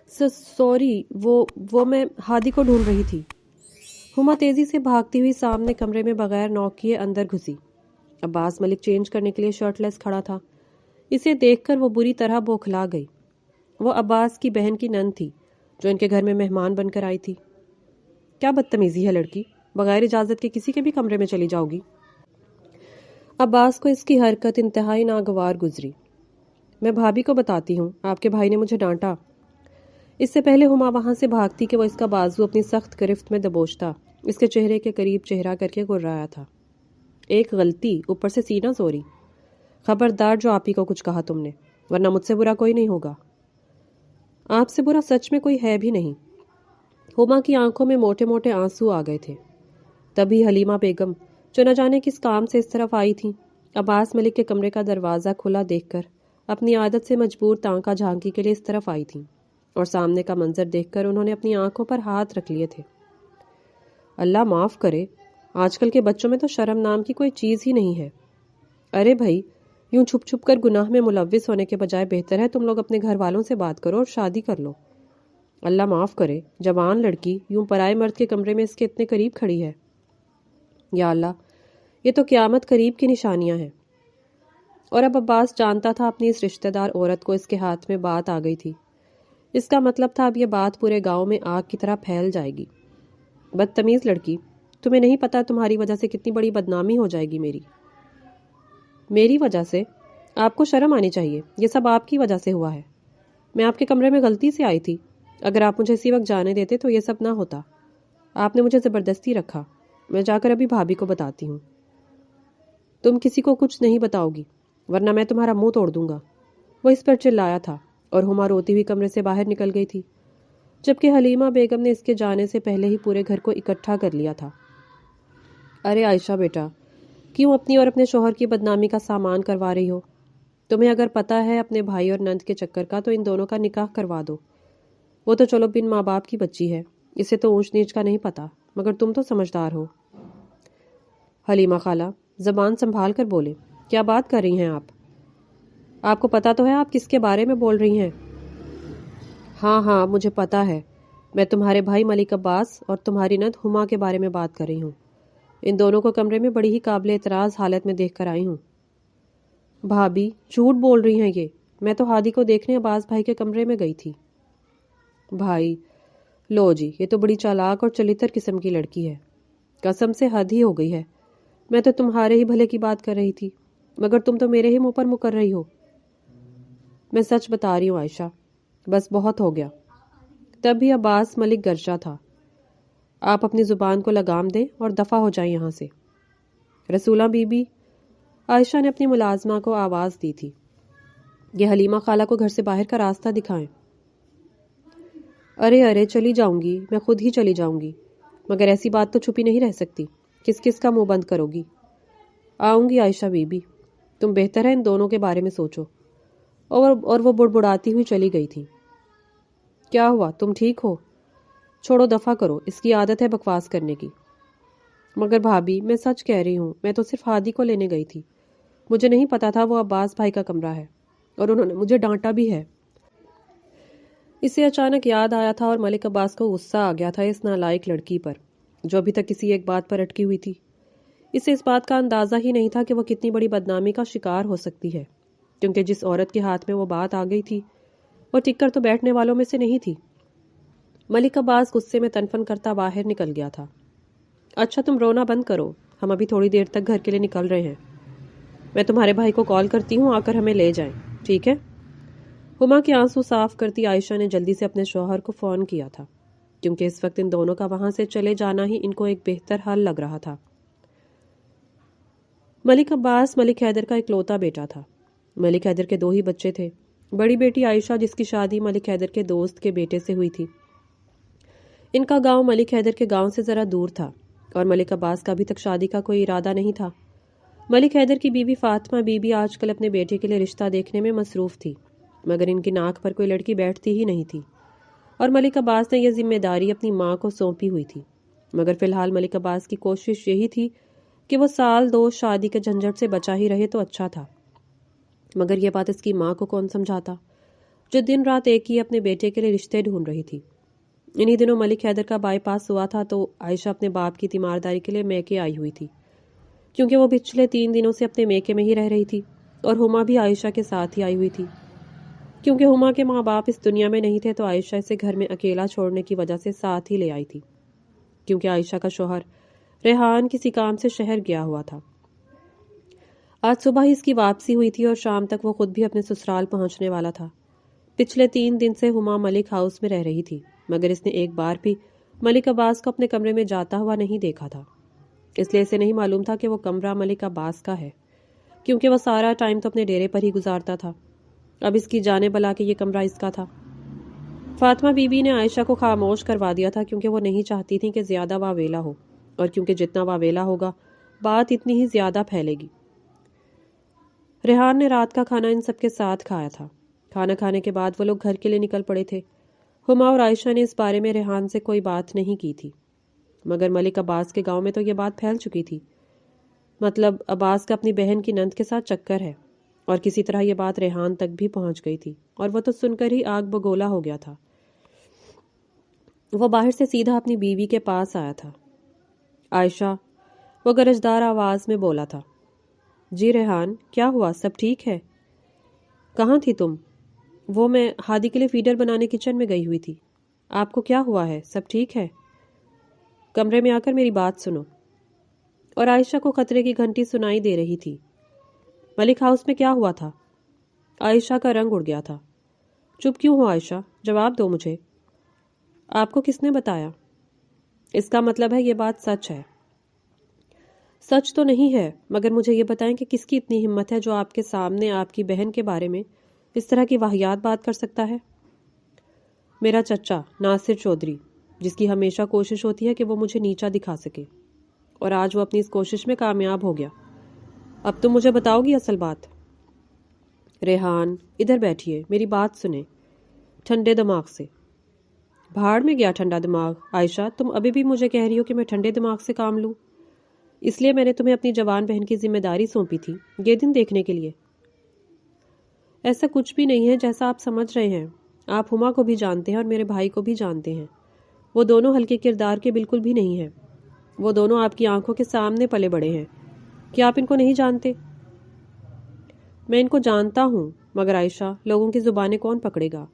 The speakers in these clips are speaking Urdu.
سوری، وہ میں ہادی کو ڈھونڈ رہی تھی۔ ہما تیزی سے بھاگتی ہوئی سامنے کمرے میں بغیر نوک کیے اندر گھسی۔ عباس ملک چینج کرنے کے لیے شرٹ لیس کھڑا تھا۔ اسے دیکھ کر وہ بری طرح بوکھلا گئی۔ وہ عباس کی بہن کی نند تھی جو ان کے گھر میں مہمان بن کر آئی تھی۔ کیا بدتمیزی ہے لڑکی، بغیر اجازت کے کسی کے بھی کمرے میں چلی جاؤ گی؟ عباس کو اس کی حرکت انتہائی ناگوار گزری۔ میں بھابھی کو بتاتی ہوں، آپ کے بھائی نے مجھے ڈانٹا۔ اس سے پہلے ہما وہاں سے بھاگتی کہ وہ اس کا بازو اپنی سخت گرفت میں دبوچتا اس کے چہرے کے قریب چہرہ کر کے گرایا تھا۔ ایک غلطی، اوپر سے سینہ زوری۔ خبردار جو آپ ہی کو کچھ کہا تم نے، ورنہ مجھ سے برا کوئی نہیں ہوگا۔ آپ سے برا سچ میں کوئی ہے بھی نہیں۔ ہما کی آنکھوں میں موٹے موٹے آنسو آ گئے تھے۔ تبھی حلیمہ بیگم جو نہ جانے کس کام سے اس طرف آئی تھی، عباس ملک کے کمرے کا دروازہ کھلا دیکھ کر اپنی عادت سے مجبور تانکا جھانکی کے لیے اس طرف آئی تھیں، اور سامنے کا منظر دیکھ کر انہوں نے اپنی آنکھوں پر ہاتھ رکھ لیے تھے۔ اللہ معاف کرے، آج کل کے بچوں میں تو شرم نام کی کوئی چیز ہی نہیں ہے۔ ارے بھائی، یوں چھپ چھپ کر گناہ میں ملوث ہونے کے بجائے بہتر ہے تم لوگ اپنے گھر والوں سے بات کرو اور شادی کر لو۔ اللہ معاف کرے، جوان لڑکی یوں پرائے مرد کے کمرے میں اس کے اتنے قریب کھڑی ہے۔ یا اللہ، یہ تو قیامت قریب کی نشانیاں ہیں۔ اور اب عباس جانتا تھا اپنی اس رشتہ دار عورت کو اس کے ہاتھ میں بات آ گئی تھی۔ اس کا مطلب تھا اب یہ بات پورے گاؤں میں آگ کی طرح پھیل جائے گی۔ بدتمیز لڑکی، تمہیں نہیں پتا تمہاری وجہ سے کتنی بڑی بدنامی ہو جائے گی میری وجہ سے؟ آپ کو شرم آنی چاہیے، یہ سب آپ کی وجہ سے ہوا ہے۔ میں آپ کے کمرے میں غلطی سے آئی تھی، اگر آپ مجھے اسی وقت جانے دیتے تو یہ سب نہ ہوتا۔ آپ نے مجھے زبردستی رکھا۔ میں جا کر ابھی بھابھی کو بتاتی ہوں۔ تم کسی کو کچھ نہیں بتاؤ گی، ورنہ میں تمہارا منہ توڑ دوں گا، وہ اس پر چلایا تھا، اور ہما روتی ہوئی کمرے سے باہر نکل گئی تھی، جبکہ حلیمہ بیگم نے اس کے جانے سے پہلے ہی پورے گھر کو اکٹھا کر لیا تھا۔ ارے عائشہ بیٹا، کیوں اپنی اور اپنے شوہر کی بدنامی کا سامان کروا رہی ہو؟ تمہیں اگر پتا ہے اپنے بھائی اور نند کے چکر کا تو ان دونوں کا نکاح کروا دو۔ وہ تو چلو بن ماں باپ کی بچی ہے، اسے تو اونچ نیچ کا نہیں پتا، مگر تم تو سمجھدار ہو۔ حلیمہ خالہ، زبان سنبھال کر بولے، کیا بات کر رہی ہیں آپ کو پتا تو ہے آپ کس کے بارے میں بول رہی ہیں؟ ہاں مجھے پتا ہے، میں تمہارے بھائی ملک عباس اور تمہاری نند ہما کے بارے میں بات کر رہی ہوں۔ ان دونوں کو کمرے میں بڑی ہی قابل اعتراض حالت میں دیکھ کر آئی ہوں۔ بھابھی، جھوٹ بول رہی ہیں یہ، میں تو ہادی کو دیکھنے عباس بھائی کے کمرے میں گئی تھی۔ بھائی، لو جی، یہ تو بڑی چالاک اور چلتر قسم کی لڑکی ہے، قسم سے حد ہی ہو گئی ہے۔ میں تو تمہارے ہی بھلے کی بات کر رہی تھی، مگر تم تو میرے ہی منہ پر مکر رہی ہو۔ میں سچ بتا رہی ہوں عائشہ، بس بہت ہو گیا۔ تب بھی عباس ملک گرجا تھا۔ آپ اپنی زبان کو لگام دیں اور دفع ہو جائیں یہاں سے۔ رسولہ بی بی، عائشہ نے اپنی ملازمہ کو آواز دی تھی، یہ حلیمہ خالہ کو گھر سے باہر کا راستہ دکھائیں۔ ارے چلی جاؤں گی، میں خود ہی چلی جاؤں گی، مگر ایسی بات تو چھپی نہیں رہ سکتی، کس کا منہ بند کرو گی؟ آؤں گی عائشہ بی بی، تم بہتر ہے ان دونوں کے بارے میں سوچو۔ اور وہ بڑبڑاتی ہوئی چلی گئی تھی۔ کیا ہوا، تم ٹھیک ہو؟ چھوڑو، دفع کرو، اس کی عادت ہے بکواس کرنے کی۔ مگر بھابھی، میں سچ کہہ رہی ہوں، میں تو صرف ہادی کو لینے گئی تھی، مجھے نہیں پتا تھا وہ عباس بھائی کا کمرہ ہے، اور انہوں نے مجھے ڈانٹا بھی ہے۔ اسے اچانک یاد آیا تھا اور ملک عباس کو غصہ آ گیا تھا اس نالائق لڑکی پر جو ابھی تک کسی ایک بات پر اٹکی ہوئی تھی۔ اسے اس بات کا اندازہ ہی نہیں تھا کہ وہ کتنی بڑی بدنامی کا شکار ہو سکتی ہے، کیونکہ جس عورت کے ہاتھ میں وہ بات آ گئی تھی وہ ٹک کر تو بیٹھنے والوں میں سے نہیں تھی۔ ملک عباس غصے میں تنفن کرتا باہر نکل گیا تھا۔ اچھا تم رونا بند کرو، ہم ابھی تھوڑی دیر تک گھر کے لیے نکل رہے ہیں، میں تمہارے بھائی کو کال کرتی ہوں، آ کر ہمیں لے جائیں، ٹھیک ہے؟ ہما کے آنسو صاف کرتی عائشہ نے جلدی سے اپنے شوہر کو فون کیا تھا، کیونکہ اس وقت ان دونوں کا وہاں سے چلے جانا ہی ان کو ایک بہتر حل لگ رہا تھا۔ ملک عباس ملک حیدر کا اکلوتا بیٹا تھا۔ ملک حیدر کے 2 ہی بچے تھے، بڑی بیٹی عائشہ جس کی شادی ملک حیدر کے دوست کے بیٹے سے ہوئی تھی۔ ان کا گاؤں ملک حیدر کے گاؤں سے ذرا دور تھا، اور ملک عباس کا ابھی تک شادی کا کوئی ارادہ نہیں تھا۔ ملک حیدر کی بیوی فاطمہ بی بی آج کل اپنے بیٹے کے لیے رشتہ دیکھنے میں مصروف تھی، مگر ان کی ناک پر کوئی لڑکی بیٹھتی ہی نہیں تھی، اور ملک عباس نے یہ ذمہ داری اپنی ماں کو سونپی ہوئی تھی۔ مگر فی الحال ملک عباس کی کوشش یہی تھی کہ وہ 1-2 سال شادی کے جھنجھٹ سے بچا ہی رہے تو اچھا تھا، مگر یہ بات اس کی ماں کو کون سمجھاتا؟ جو دن رات ایک ہی اپنے بیٹے کے لیے رشتے ڈھونڈ رہی تھی۔ انہی دنوں ملک حیدر کا بائی پاس ہوا تھا تو عائشہ اپنے باپ کی تیمارداری کے لیے میکے آئی ہوئی تھی، کیونکہ وہ پچھلے 3 دنوں سے اپنے میکے میں ہی رہ رہی تھی، اور ہما بھی عائشہ کے ساتھ ہی آئی ہوئی تھی۔ کیونکہ ہما کے ماں باپ اس دنیا میں نہیں تھے تو عائشہ اسے گھر میں اکیلا چھوڑنے کی وجہ سے ساتھ ہی لے آئی تھی، کیونکہ عائشہ کا شوہر ریحان کسی کام سے شہر گیا ہوا تھا۔ آج صبح ہی اس کی واپسی ہوئی تھی اور شام تک وہ خود بھی اپنے سسرال پہنچنے والا تھا۔ پچھلے 3 دن سے ہما ملک ہاؤس میں رہ رہی تھی، مگر اس نے ایک بار بھی ملک عباس کو اپنے کمرے میں جاتا ہوا نہیں دیکھا تھا، اس لیے اسے نہیں معلوم تھا کہ وہ کمرہ ملک عباس کا ہے، کیونکہ وہ سارا ٹائم تو اپنے ڈیرے پر ہی گزارتا تھا۔ اب اس کی جانے بلا کہ یہ کمرہ اس کا تھا۔ فاطمہ بی بی نے عائشہ کو خاموش کروا دیا تھا، کیونکہ وہ نہیں چاہتی تھی کہ زیادہ واویلا ہو، اور کیونکہ جتنا واویلا ہوگا بات اتنی ہی زیادہ پھیلے گی۔ ریحان نے رات کا کھانا ان سب کے ساتھ کھایا تھا۔ کھانا کھانے کے بعد وہ لوگ گھر کے لیے نکل پڑے تھے۔ ہما اور عائشہ نے اس بارے میں ریحان سے کوئی بات نہیں کی تھی، مگر ملک عباس کے گاؤں میں تو یہ بات پھیل چکی تھی۔ مطلب عباس کا اپنی بہن کی نند کے ساتھ چکر ہے، اور کسی طرح یہ بات ریحان تک بھی پہنچ گئی تھی، اور وہ تو سن کر ہی آگ بگولا ہو گیا تھا۔ وہ باہر سے سیدھا اپنی بیوی کے پاس آیا تھا۔ عائشہ، وہ گرجدار آواز میں بولا تھا۔ جی ریحان، کیا ہوا؟ سب ٹھیک ہے؟ کہاں تھی تم؟ وہ میں ہادی کے لیے فیڈر بنانے کچن میں گئی ہوئی تھی۔ آپ کو کیا ہوا ہے؟ سب ٹھیک ہے؟ کمرے میں آ کر میری بات سنو۔ اور عائشہ کو خطرے کی گھنٹی سنائی دے رہی تھی۔ ملک ہاؤس میں کیا ہوا تھا؟ عائشہ کا رنگ اڑ گیا تھا۔ چپ کیوں ہو عائشہ؟ جواب دو مجھے۔ آپ کو کس نے بتایا؟ اس کا مطلب ہے یہ بات سچ ہے۔ سچ تو نہیں ہے، مگر مجھے یہ بتائیں کہ کس کی اتنی ہمت ہے جو آپ کے سامنے آپ کی بہن کے بارے میں اس طرح کی واہیات بات کر سکتا ہے؟ میرا چچا ناصر چودھری، جس کی ہمیشہ کوشش ہوتی ہے کہ وہ مجھے نیچا دکھا سکے، اور آج وہ اپنی اس کوشش میں کامیاب ہو گیا۔ اب تم مجھے بتاؤ گی اصل بات؟ ریحان، ادھر بیٹھیے، میری بات سنیں ٹھنڈے دماغ سے۔ بھاڑ میں گیا ٹھنڈا دماغ۔ عائشہ، تم ابھی بھی مجھے کہہ رہی ہو کہ میں ٹھنڈے دماغ سے کام لوں؟ اس لیے میں نے تمہیں اپنی جوان بہن کی ذمہ داری سونپی تھی، یہ دن دیکھنے کے لیے۔ ایسا کچھ بھی نہیں ہے جیسا آپ سمجھ رہے ہیں۔ آپ ہما کو بھی جانتے ہیں اور میرے بھائی کو بھی جانتے ہیں۔ وہ دونوں ہلکے کردار کے بالکل بھی نہیں ہیں۔ وہ دونوں آپ کی آنکھوں کے سامنے پلے بڑے ہیں۔ کیا آپ ان کو نہیں جانتے؟ میں ان کو جانتا ہوں، مگر عائشہ، لوگوں کی زبانیں کون پکڑے گا؟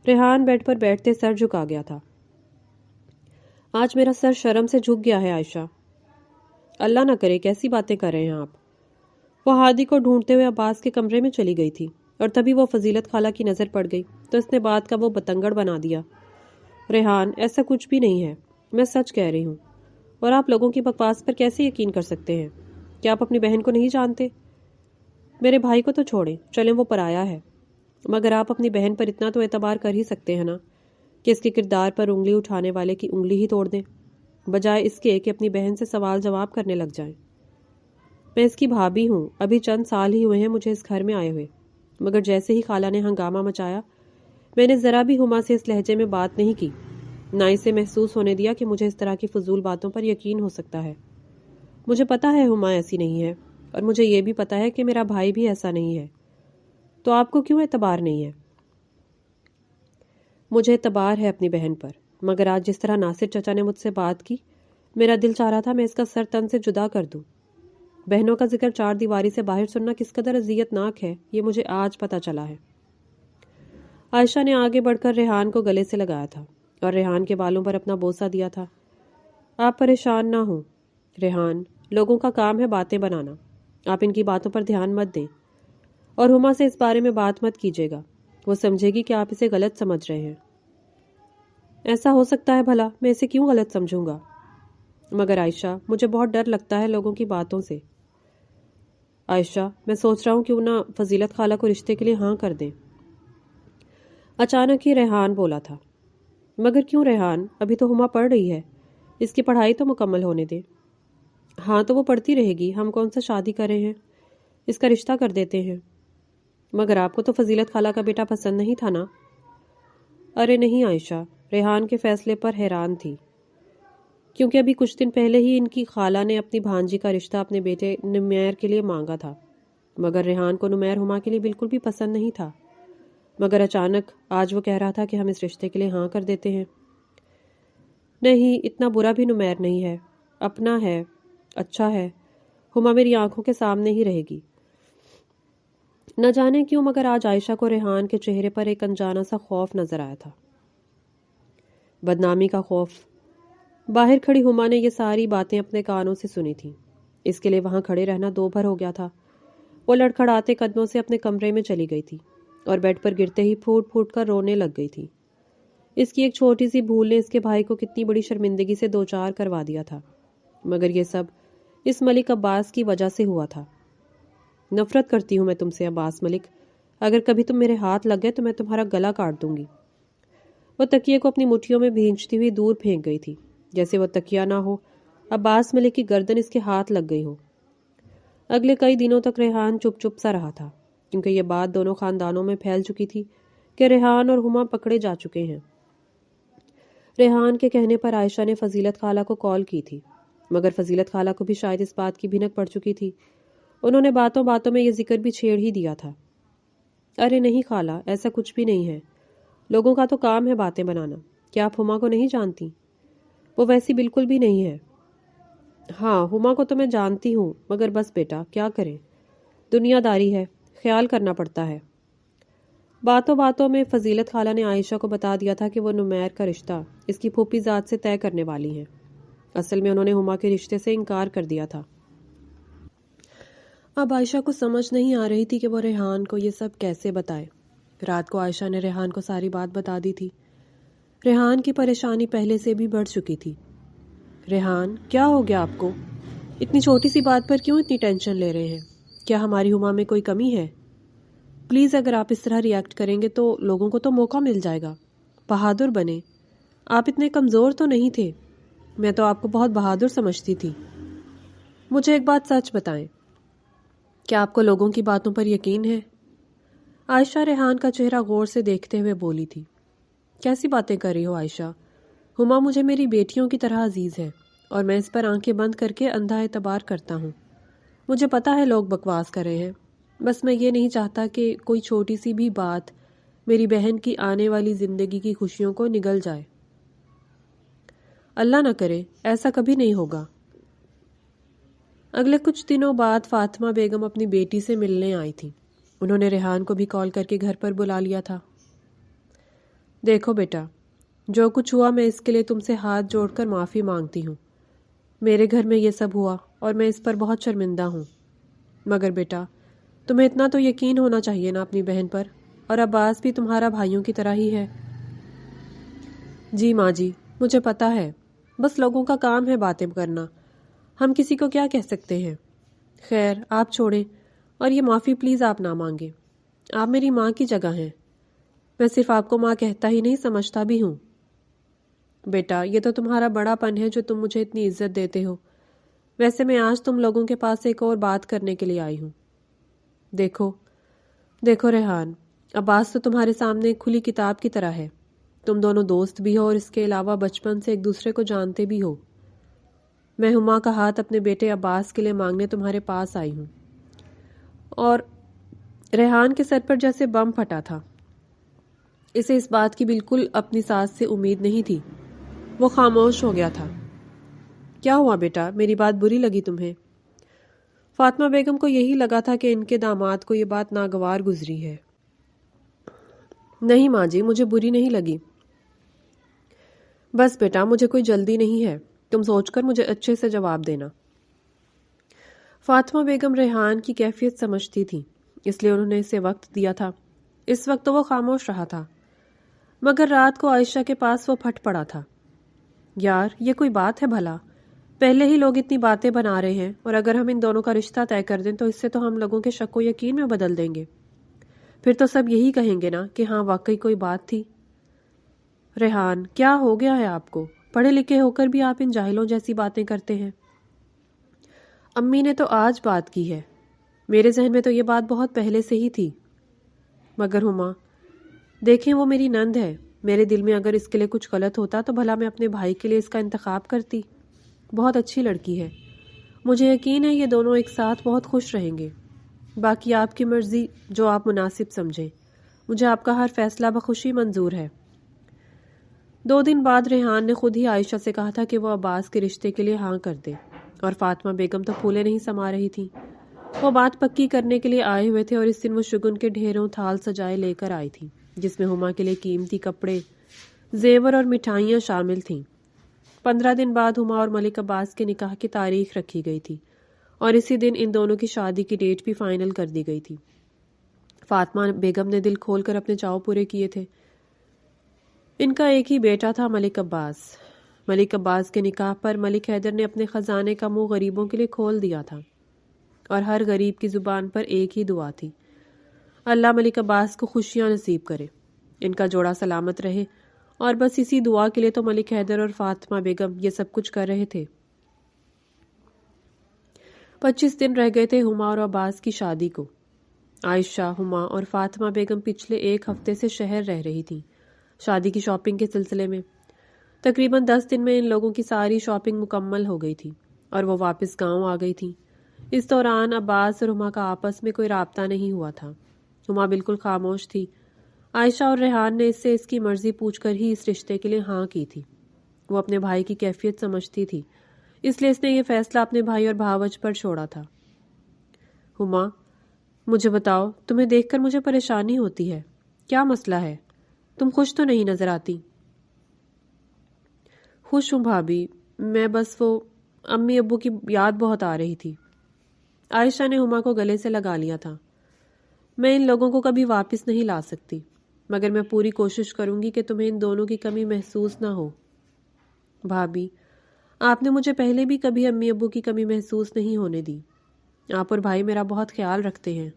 ریحان بیڈ پر بیٹھتے سر جھکا گیا تھا۔ آج میرا سر شرم سے جھک گیا ہے عائشہ۔ اللہ نہ کرے، کیسی باتیں کر رہے ہیں آپ؟ وہ ہادی کو ڈھونڈتے ہوئے عباس کے کمرے میں چلی گئی تھی، اور تبھی وہ فضیلت خالہ کی نظر پڑ گئی تو اس نے بات کا وہ بتنگڑ بنا دیا۔ ریحان، ایسا کچھ بھی نہیں ہے، میں سچ کہہ رہی ہوں، اور آپ لوگوں کی بکواس پر کیسے یقین کر سکتے ہیں؟ کیا آپ اپنی بہن کو نہیں جانتے؟ میرے بھائی کو تو چھوڑیں، چلیں وہ پرایا ہے، مگر آپ اپنی بہن پر اتنا تو اعتبار کر ہی سکتے ہیں نا کہ اس کے کردار پر انگلی اٹھانے والے کی انگلی ہی توڑ دیں، بجائے اس کے کہ اپنی بہن سے سوال جواب کرنے لگ جائیں۔ میں اس کی بھابھی ہوں، ابھی چند سال ہی ہوئے ہیں مجھے اس گھر میں آئے ہوئے، مگر جیسے ہی خالہ نے ہنگامہ مچایا میں نے ذرا بھی ہما سے اس لہجے میں بات نہیں کی، نہ اسے محسوس ہونے دیا کہ مجھے اس طرح کی فضول باتوں پر یقین ہو سکتا ہے۔ مجھے پتا ہے ہما ایسی نہیں ہے، اور مجھے یہ بھی پتا ہے کہ میرا بھائی بھی ایسا نہیں ہے، تو آپ کو کیوں اعتبار نہیں ہے؟ مجھے اعتبار ہے اپنی بہن پر، مگر آج جس طرح ناصر چچا نے مجھ سے بات کی، میرا دل چاہ رہا تھا میں اس کا سر تن سے جدا کر دوں۔ بہنوں کا ذکر 4 دیواری سے باہر سننا کس قدر اذیت ناک ہے، یہ مجھے آج پتا چلا ہے۔ عائشہ نے آگے بڑھ کر ریحان کو گلے سے لگایا تھا اور ریحان کے بالوں پر اپنا بوسہ دیا تھا۔ آپ پریشان نہ ہوں ریحان، لوگوں کا کام ہے باتیں بنانا، آپ ان کی باتوں پر دھیان مت دیں، اور ہما سے اس بارے میں بات مت کیجیے گا، وہ سمجھے گی کہ آپ اسے غلط سمجھ رہے ہیں۔ ایسا ہو سکتا ہے بھلا، میں اسے کیوں غلط سمجھوں گا؟ مگر عائشہ، مجھے بہت ڈر لگتا ہے لوگوں کی باتوں سے۔ عائشہ، میں سوچ رہا ہوں کیوں نہ فضیلت خالہ کو رشتے کے لیے ہاں کر دیں۔ اچانک ہی ریحان بولا تھا۔ مگر کیوں ریحان؟ ابھی تو ہما پڑھ رہی ہے، اس کی پڑھائی تو مکمل ہونے دے۔ ہاں تو وہ پڑھتی رہے گی، ہم کون سا شادی کر رہے ہیں، اس کا رشتہ کر دیتے ہیں۔ مگر آپ کو تو فضیلت خالہ کا بیٹا پسند نہیں تھا نا؟ ارے نہیں عائشہ، ریحان کے فیصلے پر حیران تھی، کیونکہ ابھی کچھ دن پہلے ہی ان کی خالہ نے اپنی بھانجی کا رشتہ اپنے بیٹے نمیر کے لیے مانگا تھا، مگر ریحان کو نمیر ہما کے لیے بالکل بھی پسند نہیں تھا۔ مگر اچانک آج وہ کہہ رہا تھا کہ ہم اس رشتے کے لیے ہاں کر دیتے ہیں۔ نہیں، اتنا برا بھی نمیر نہیں ہے، اپنا ہے، اچھا ہے۔ ہما میری آنکھوں کے سامنے ہی رہے گی۔ نہ جانے کیوں مگر آج عائشہ کو ریحان کے چہرے پر ایک انجانا سا خوف نظر آیا تھا، بدنامی کا خوف۔ باہر کھڑی ہما نے یہ ساری باتیں اپنے کانوں سے سنی تھیں، اس کے لیے وہاں کھڑے رہنا دو بھر ہو گیا تھا۔ وہ لڑکھڑاتے قدموں سے اپنے کمرے میں چلی گئی تھی اور بیڈ پر گرتے ہی پھوٹ پھوٹ کر رونے لگ گئی تھی۔ اس کی ایک چھوٹی سی بھول نے اس کے بھائی کو کتنی بڑی شرمندگی سے دوچار کروا دیا تھا، مگر یہ سب اس ملک عباس کی وجہ سے ہوا تھا۔ نفرت کرتی ہوں میں تم سے عباس ملک، اگر کبھی تم میرے ہاتھ لگ گئے تو میں تمہارا گلا کاٹ دوں گی۔ وہ تکیے کو اپنی مٹھیوں میں بھینچتی ہوئی دور پھینک گئی تھی، جیسے وہ تکیہ نہ ہو، عباس ملک کی گردن اس کے ہاتھ لگ گئی ہو۔ اگلے کئی دنوں تک ریحان چپ چپ سا رہا تھا، کیونکہ یہ بات دونوں خاندانوں میں پھیل چکی تھی کہ ریحان اور ہما پکڑے جا چکے ہیں۔ ریحان کے کہنے پر عائشہ نے فضیلت خالہ کو کال کی تھی، مگر فضیلت خالہ کو بھی شاید اس بات کی بھنک پڑ چکی تھی۔ انہوں نے باتوں باتوں میں یہ ذکر بھی چھیڑ ہی دیا تھا۔ ارے نہیں خالہ، ایسا کچھ بھی نہیں ہے، لوگوں کا تو کام ہے باتیں بنانا، کیا آپ ہما کو نہیں جانتی؟ وہ ویسی بالکل بھی نہیں ہے۔ ہاں، ہما کو تو میں جانتی ہوں، مگر بس بیٹا کیا کریں، دنیا داری ہے، خیال کرنا پڑتا ہے۔ باتوں باتوں میں فضیلت خالہ نے عائشہ کو بتا دیا تھا کہ وہ نمیر کا رشتہ اس کی پھوپھی ذات سے طے کرنے والی ہیں۔ اصل میں انہوں نے ہما کے رشتے سے انکار کر دیا تھا۔ اب عائشہ کو سمجھ نہیں آ رہی تھی کہ وہ ریحان کو یہ سب کیسے بتائے۔ رات کو عائشہ نے ریحان کو ساری بات بتا دی تھی۔ ریحان کی پریشانی پہلے سے بھی بڑھ چکی تھی۔ ریحان، کیا ہو گیا آپ کو؟ اتنی چھوٹی سی بات پر کیوں اتنی ٹینشن لے رہے ہیں؟ کیا ہماری ہما میں کوئی کمی ہے؟ پلیز اگر آپ اس طرح ریئیکٹ کریں گے تو لوگوں کو تو موقع مل جائے گا۔ بہادر بنے، آپ اتنے کمزور تو نہیں تھے، میں تو آپ کو بہت بہادر سمجھتی تھی۔ مجھے ایک بات سچ بتائیں، کیا آپ کو لوگوں کی باتوں پر یقین ہے؟ عائشہ ریحان کا چہرہ غور سے دیکھتے ہوئے بولی تھی۔ کیسی باتیں کر رہی ہو عائشہ؟ ہما مجھے میری بیٹیوں کی طرح عزیز ہے اور میں اس پر آنکھیں بند کر کے اندھا اعتبار کرتا ہوں۔ مجھے پتا ہے لوگ بکواس کر رہے ہیں، بس میں یہ نہیں چاہتا کہ کوئی چھوٹی سی بھی بات میری بہن کی آنے والی زندگی کی خوشیوں کو نگل جائے۔ اللہ نہ کرے، ایسا کبھی نہیں ہوگا۔ اگلے کچھ دنوں بعد فاطمہ بیگم اپنی بیٹی سے ملنے آئی تھی۔ انہوں نے ریحان کو بھی کال کر کے گھر پر بلا لیا تھا۔ دیکھو بیٹا، جو کچھ ہوا میں اس کے لیے تم سے ہاتھ جوڑ کر معافی مانگتی ہوں۔ میرے گھر میں یہ سب ہوا اور میں اس پر بہت شرمندہ ہوں، مگر بیٹا تمہیں اتنا تو یقین ہونا چاہیے نا اپنی بہن پر، اور عباس بھی تمہارا بھائیوں کی طرح ہی ہے۔ جی ماں جی، مجھے پتا ہے، بس لوگوں کا کام ہے باتیں کرنا، ہم کسی کو کیا کہہ سکتے ہیں۔ خیر آپ چھوڑیں، اور یہ معافی پلیز آپ نہ مانگیں، آپ میری ماں کی جگہ ہیں، میں صرف آپ کو ماں کہتا ہی نہیں سمجھتا بھی ہوں۔ بیٹا یہ تو تمہارا بڑا پن ہے جو تم مجھے اتنی عزت دیتے ہو، ویسے میں آج تم لوگوں کے پاس ایک اور بات کرنے کے لیے آئی ہوں۔ دیکھو ریحان، عباس تو تمہارے سامنے ایک کھلی کتاب کی طرح ہے، تم دونوں دوست بھی ہو اور اس کے علاوہ بچپن سے ایک دوسرے کو جانتے بھی ہو۔ میں ہما کا ہاتھ اپنے بیٹے عباس کے لیے مانگنے تمہارے پاس آئی ہوں۔ اور ریحان کے سر پر جیسے بم پھٹا تھا، اسے اس بات کی بالکل اپنی ساس سے امید نہیں تھی، وہ خاموش ہو گیا تھا۔ کیا ہوا بیٹا، میری بات بری لگی تمہیں؟ فاطمہ بیگم کو یہی لگا تھا کہ ان کے داماد کو یہ بات ناگوار گزری ہے۔ نہیں ماں جی، مجھے بری نہیں لگی، بس بیٹا مجھے کوئی جلدی نہیں ہے، تم سوچ کر مجھے اچھے سے جواب دینا۔ فاطمہ بیگم ریحان کی کیفیت سمجھتی تھی، اس لیے انہوں نے اسے وقت دیا تھا۔ اس وقت تو وہ خاموش رہا تھا، مگر رات کو عائشہ کے پاس وہ پھٹ پڑا تھا۔ یار یہ کوئی بات ہے بھلا، پہلے ہی لوگ اتنی باتیں بنا رہے ہیں، اور اگر ہم ان دونوں کا رشتہ طے کر دیں تو اس سے تو ہم لوگوں کے شک و یقین میں بدل دیں گے، پھر تو سب یہی کہیں گے نا کہ ہاں واقعی کوئی بات تھی۔ ریحان کیا ہو گیا ہے آپ کو؟ پڑھے لکھے ہو کر بھی آپ ان جاہلوں جیسی باتیں کرتے ہیں۔ امی نے تو آج بات کی ہے، میرے ذہن میں تو یہ بات بہت پہلے سے ہی تھی۔ مگر ہما دیکھیں، وہ میری نند ہے، میرے دل میں اگر اس کے لیے کچھ غلط ہوتا تو بھلا میں اپنے بھائی کے لیے اس کا انتخاب کرتی؟ بہت اچھی لڑکی ہے، مجھے یقین ہے یہ دونوں ایک ساتھ بہت خوش رہیں گے، باقی آپ کی مرضی، جو آپ مناسب سمجھیں، مجھے آپ کا ہر فیصلہ بخوشی منظور ہے۔ 2 دن بعد ریحان نے خود ہی عائشہ سے کہا تھا کہ وہ عباس کے رشتے کے لیے ہاں کر دے، اور فاطمہ بیگم تو پھولے نہیں سما رہی تھی۔ وہ بات پکی کرنے کے لیے آئے ہوئے تھے، اور اس دن وہ شگن کے ڈھیروں تھال سجائے لے کر آئی تھی، جس میں ہما کے لیے قیمتی کپڑے، زیور اور مٹھائیاں شامل تھیں۔ 15 دن بعد ہما اور ملک عباس کے نکاح کی تاریخ رکھی گئی تھی، اور اسی دن ان دونوں کی شادی کی ڈیٹ بھی فائنل کر دی گئی تھی۔ فاطمہ بیگم نے دل کھول کر اپنے چاؤ پورے کیے تھے۔ ان کا ایک ہی بیٹا تھا، ملک عباس۔ ملک عباس کے نکاح پر ملک حیدر نے اپنے خزانے کا منہ غریبوں کے لیے کھول دیا تھا، اور ہر غریب کی زبان پر ایک ہی دعا تھی: اللہ ملک عباس کو خوشیاں نصیب کرے، ان کا جوڑا سلامت رہے۔ اور بس اسی دعا کے لیے تو ملک حیدر اور فاطمہ بیگم یہ سب کچھ کر رہے تھے۔ 25 دن رہ گئے تھے ہما اور عباس کی شادی کو۔ عائشہ، ہما اور فاطمہ بیگم پچھلے 1 ہفتے سے شہر رہ رہی تھیں، شادی کی شاپنگ کے سلسلے میں۔ تقریباً 10 دن میں ان لوگوں کی ساری شاپنگ مکمل ہو گئی تھی، اور وہ واپس گاؤں آ گئی تھی۔ اس دوران عباس اور ہما کا آپس میں کوئی رابطہ نہیں ہوا تھا۔ ہما بالکل خاموش تھی۔ عائشہ اور ریحان نے اس سے اس کی مرضی پوچھ کر ہی اس رشتے کے لیے ہاں کی تھی۔ وہ اپنے بھائی کی کیفیت سمجھتی تھی، اس لیے اس نے یہ فیصلہ اپنے بھائی اور بھاوج پر چھوڑا تھا۔ ہما، مجھے بتاؤ، تمہیں دیکھ کر مجھے پریشانی ہوتی ہے، کیا مسئلہ ہے؟ تم خوش تو نہیں نظر آتی۔ خوش ہوں بھابی، میں بس وہ امی ابو کی یاد بہت آ رہی تھی۔ عائشہ نے ہما کو گلے سے لگا لیا تھا۔ میں ان لوگوں کو کبھی واپس نہیں لا سکتی، مگر میں پوری کوشش کروں گی کہ تمہیں ان دونوں کی کمی محسوس نہ ہو۔ بھابی، آپ نے مجھے پہلے بھی کبھی امی ابو کی کمی محسوس نہیں ہونے دی۔ آپ اور بھائی میرا بہت خیال رکھتے ہیں،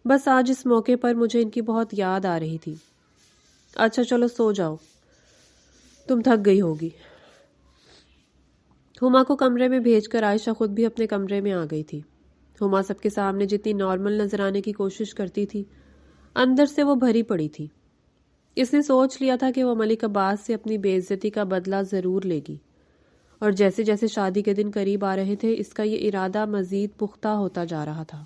بس آج اس موقع پر مجھے ان کی بہت یاد آ رہی تھی۔ اچھا چلو سو جاؤ، تم تھک گئی ہوگی۔ ہما کو کمرے میں بھیج کر عائشہ خود بھی اپنے کمرے میں آ گئی تھی۔ ہما سب کے سامنے جتنی نارمل نظر آنے کی کوشش کرتی تھی، اندر سے وہ بھری پڑی تھی۔ اس نے سوچ لیا تھا کہ وہ ملک عباس سے اپنی بے عزتی کا بدلہ ضرور لے گی، اور جیسے جیسے شادی کے دن قریب آ رہے تھے، اس کا یہ ارادہ مزید پختہ ہوتا جا رہا تھا۔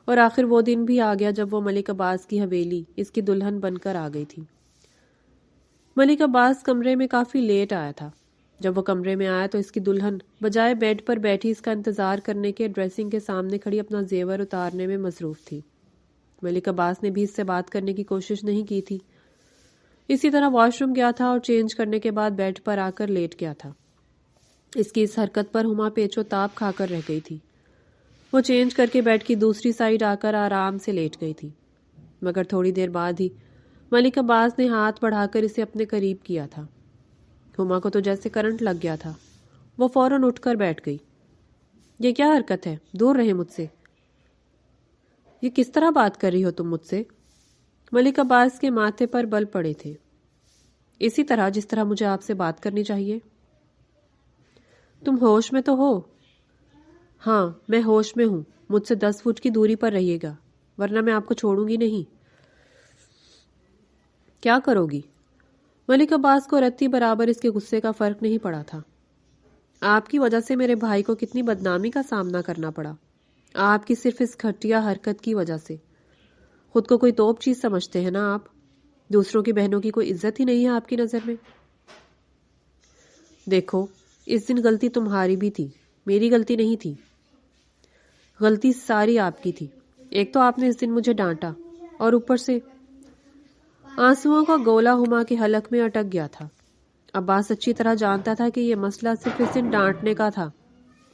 اور آخر وہ دن بھی آ گیا جب وہ ملک عباس کی حویلی اس کی دلہن بن کر آ گئی تھی۔ ملک عباس کمرے میں کافی لیٹ آیا تھا۔ جب وہ کمرے میں آیا تو اس کی دلہن بجائے بیڈ پر بیٹھی اس کا انتظار کرنے کے ڈریسنگ کے سامنے کھڑی اپنا زیور اتارنے میں مصروف تھی۔ ملک عباس نے بھی اس سے بات کرنے کی کوشش نہیں کی تھی۔ اسی طرح واش روم گیا تھا اور چینج کرنے کے بعد بیڈ پر آ کر لیٹ گیا تھا۔ اس کی اس حرکت پر ہما پیچ و تاب کھا کر رہ گئی تھی۔ وہ چینج کر کے بیڈ کی دوسری سائیڈ آ کر آرام سے لیٹ گئی تھی، مگر تھوڑی دیر بعد ہی ملک عباس نے ہاتھ بڑھا کر اسے اپنے قریب کیا تھا۔ ہما کو تو جیسے کرنٹ لگ گیا تھا۔ وہ فوراً اٹھ کر بیٹھ گئی۔ یہ کیا حرکت ہے؟ دور رہے مجھ سے۔ یہ کس طرح بات کر رہی ہو تم مجھ سے؟ ملک عباس کے ماتھے پر بل پڑے تھے۔ اسی طرح جس طرح مجھے آپ سے بات کرنی چاہیے۔ تم ہوش میں تو ہو؟ ہاں، میں ہوش میں ہوں۔ مجھ سے 10 فٹ کی دوری پر رہیے گا، ورنہ میں آپ کو چھوڑوں گی نہیں۔ کیا کرو گی؟ ملک عباس کو رتی برابر اس کے غصے کا فرق نہیں پڑا تھا۔ آپ کی وجہ سے میرے بھائی کو کتنی بدنامی کا سامنا کرنا پڑا، آپ کی صرف اس گھٹیا حرکت کی وجہ سے۔ خود کو کوئی توپ چیز سمجھتے ہیں نا آپ؟ دوسروں کی بہنوں کی کوئی عزت ہی نہیں ہے آپ کی نظر میں؟ دیکھو، اس دن غلطی تمہاری بھی تھی، میری غلطی نہیں تھی۔ غلطی ساری آپ کی تھی۔ ایک تو آپ نے اس دن مجھے ڈانٹا، اور اوپر سے آنسوؤں کا گولا ہما کے حلق میں اٹک گیا تھا۔ عباس اچھی طرح جانتا تھا کہ یہ مسئلہ صرف اس دن ڈانٹنے کا تھا،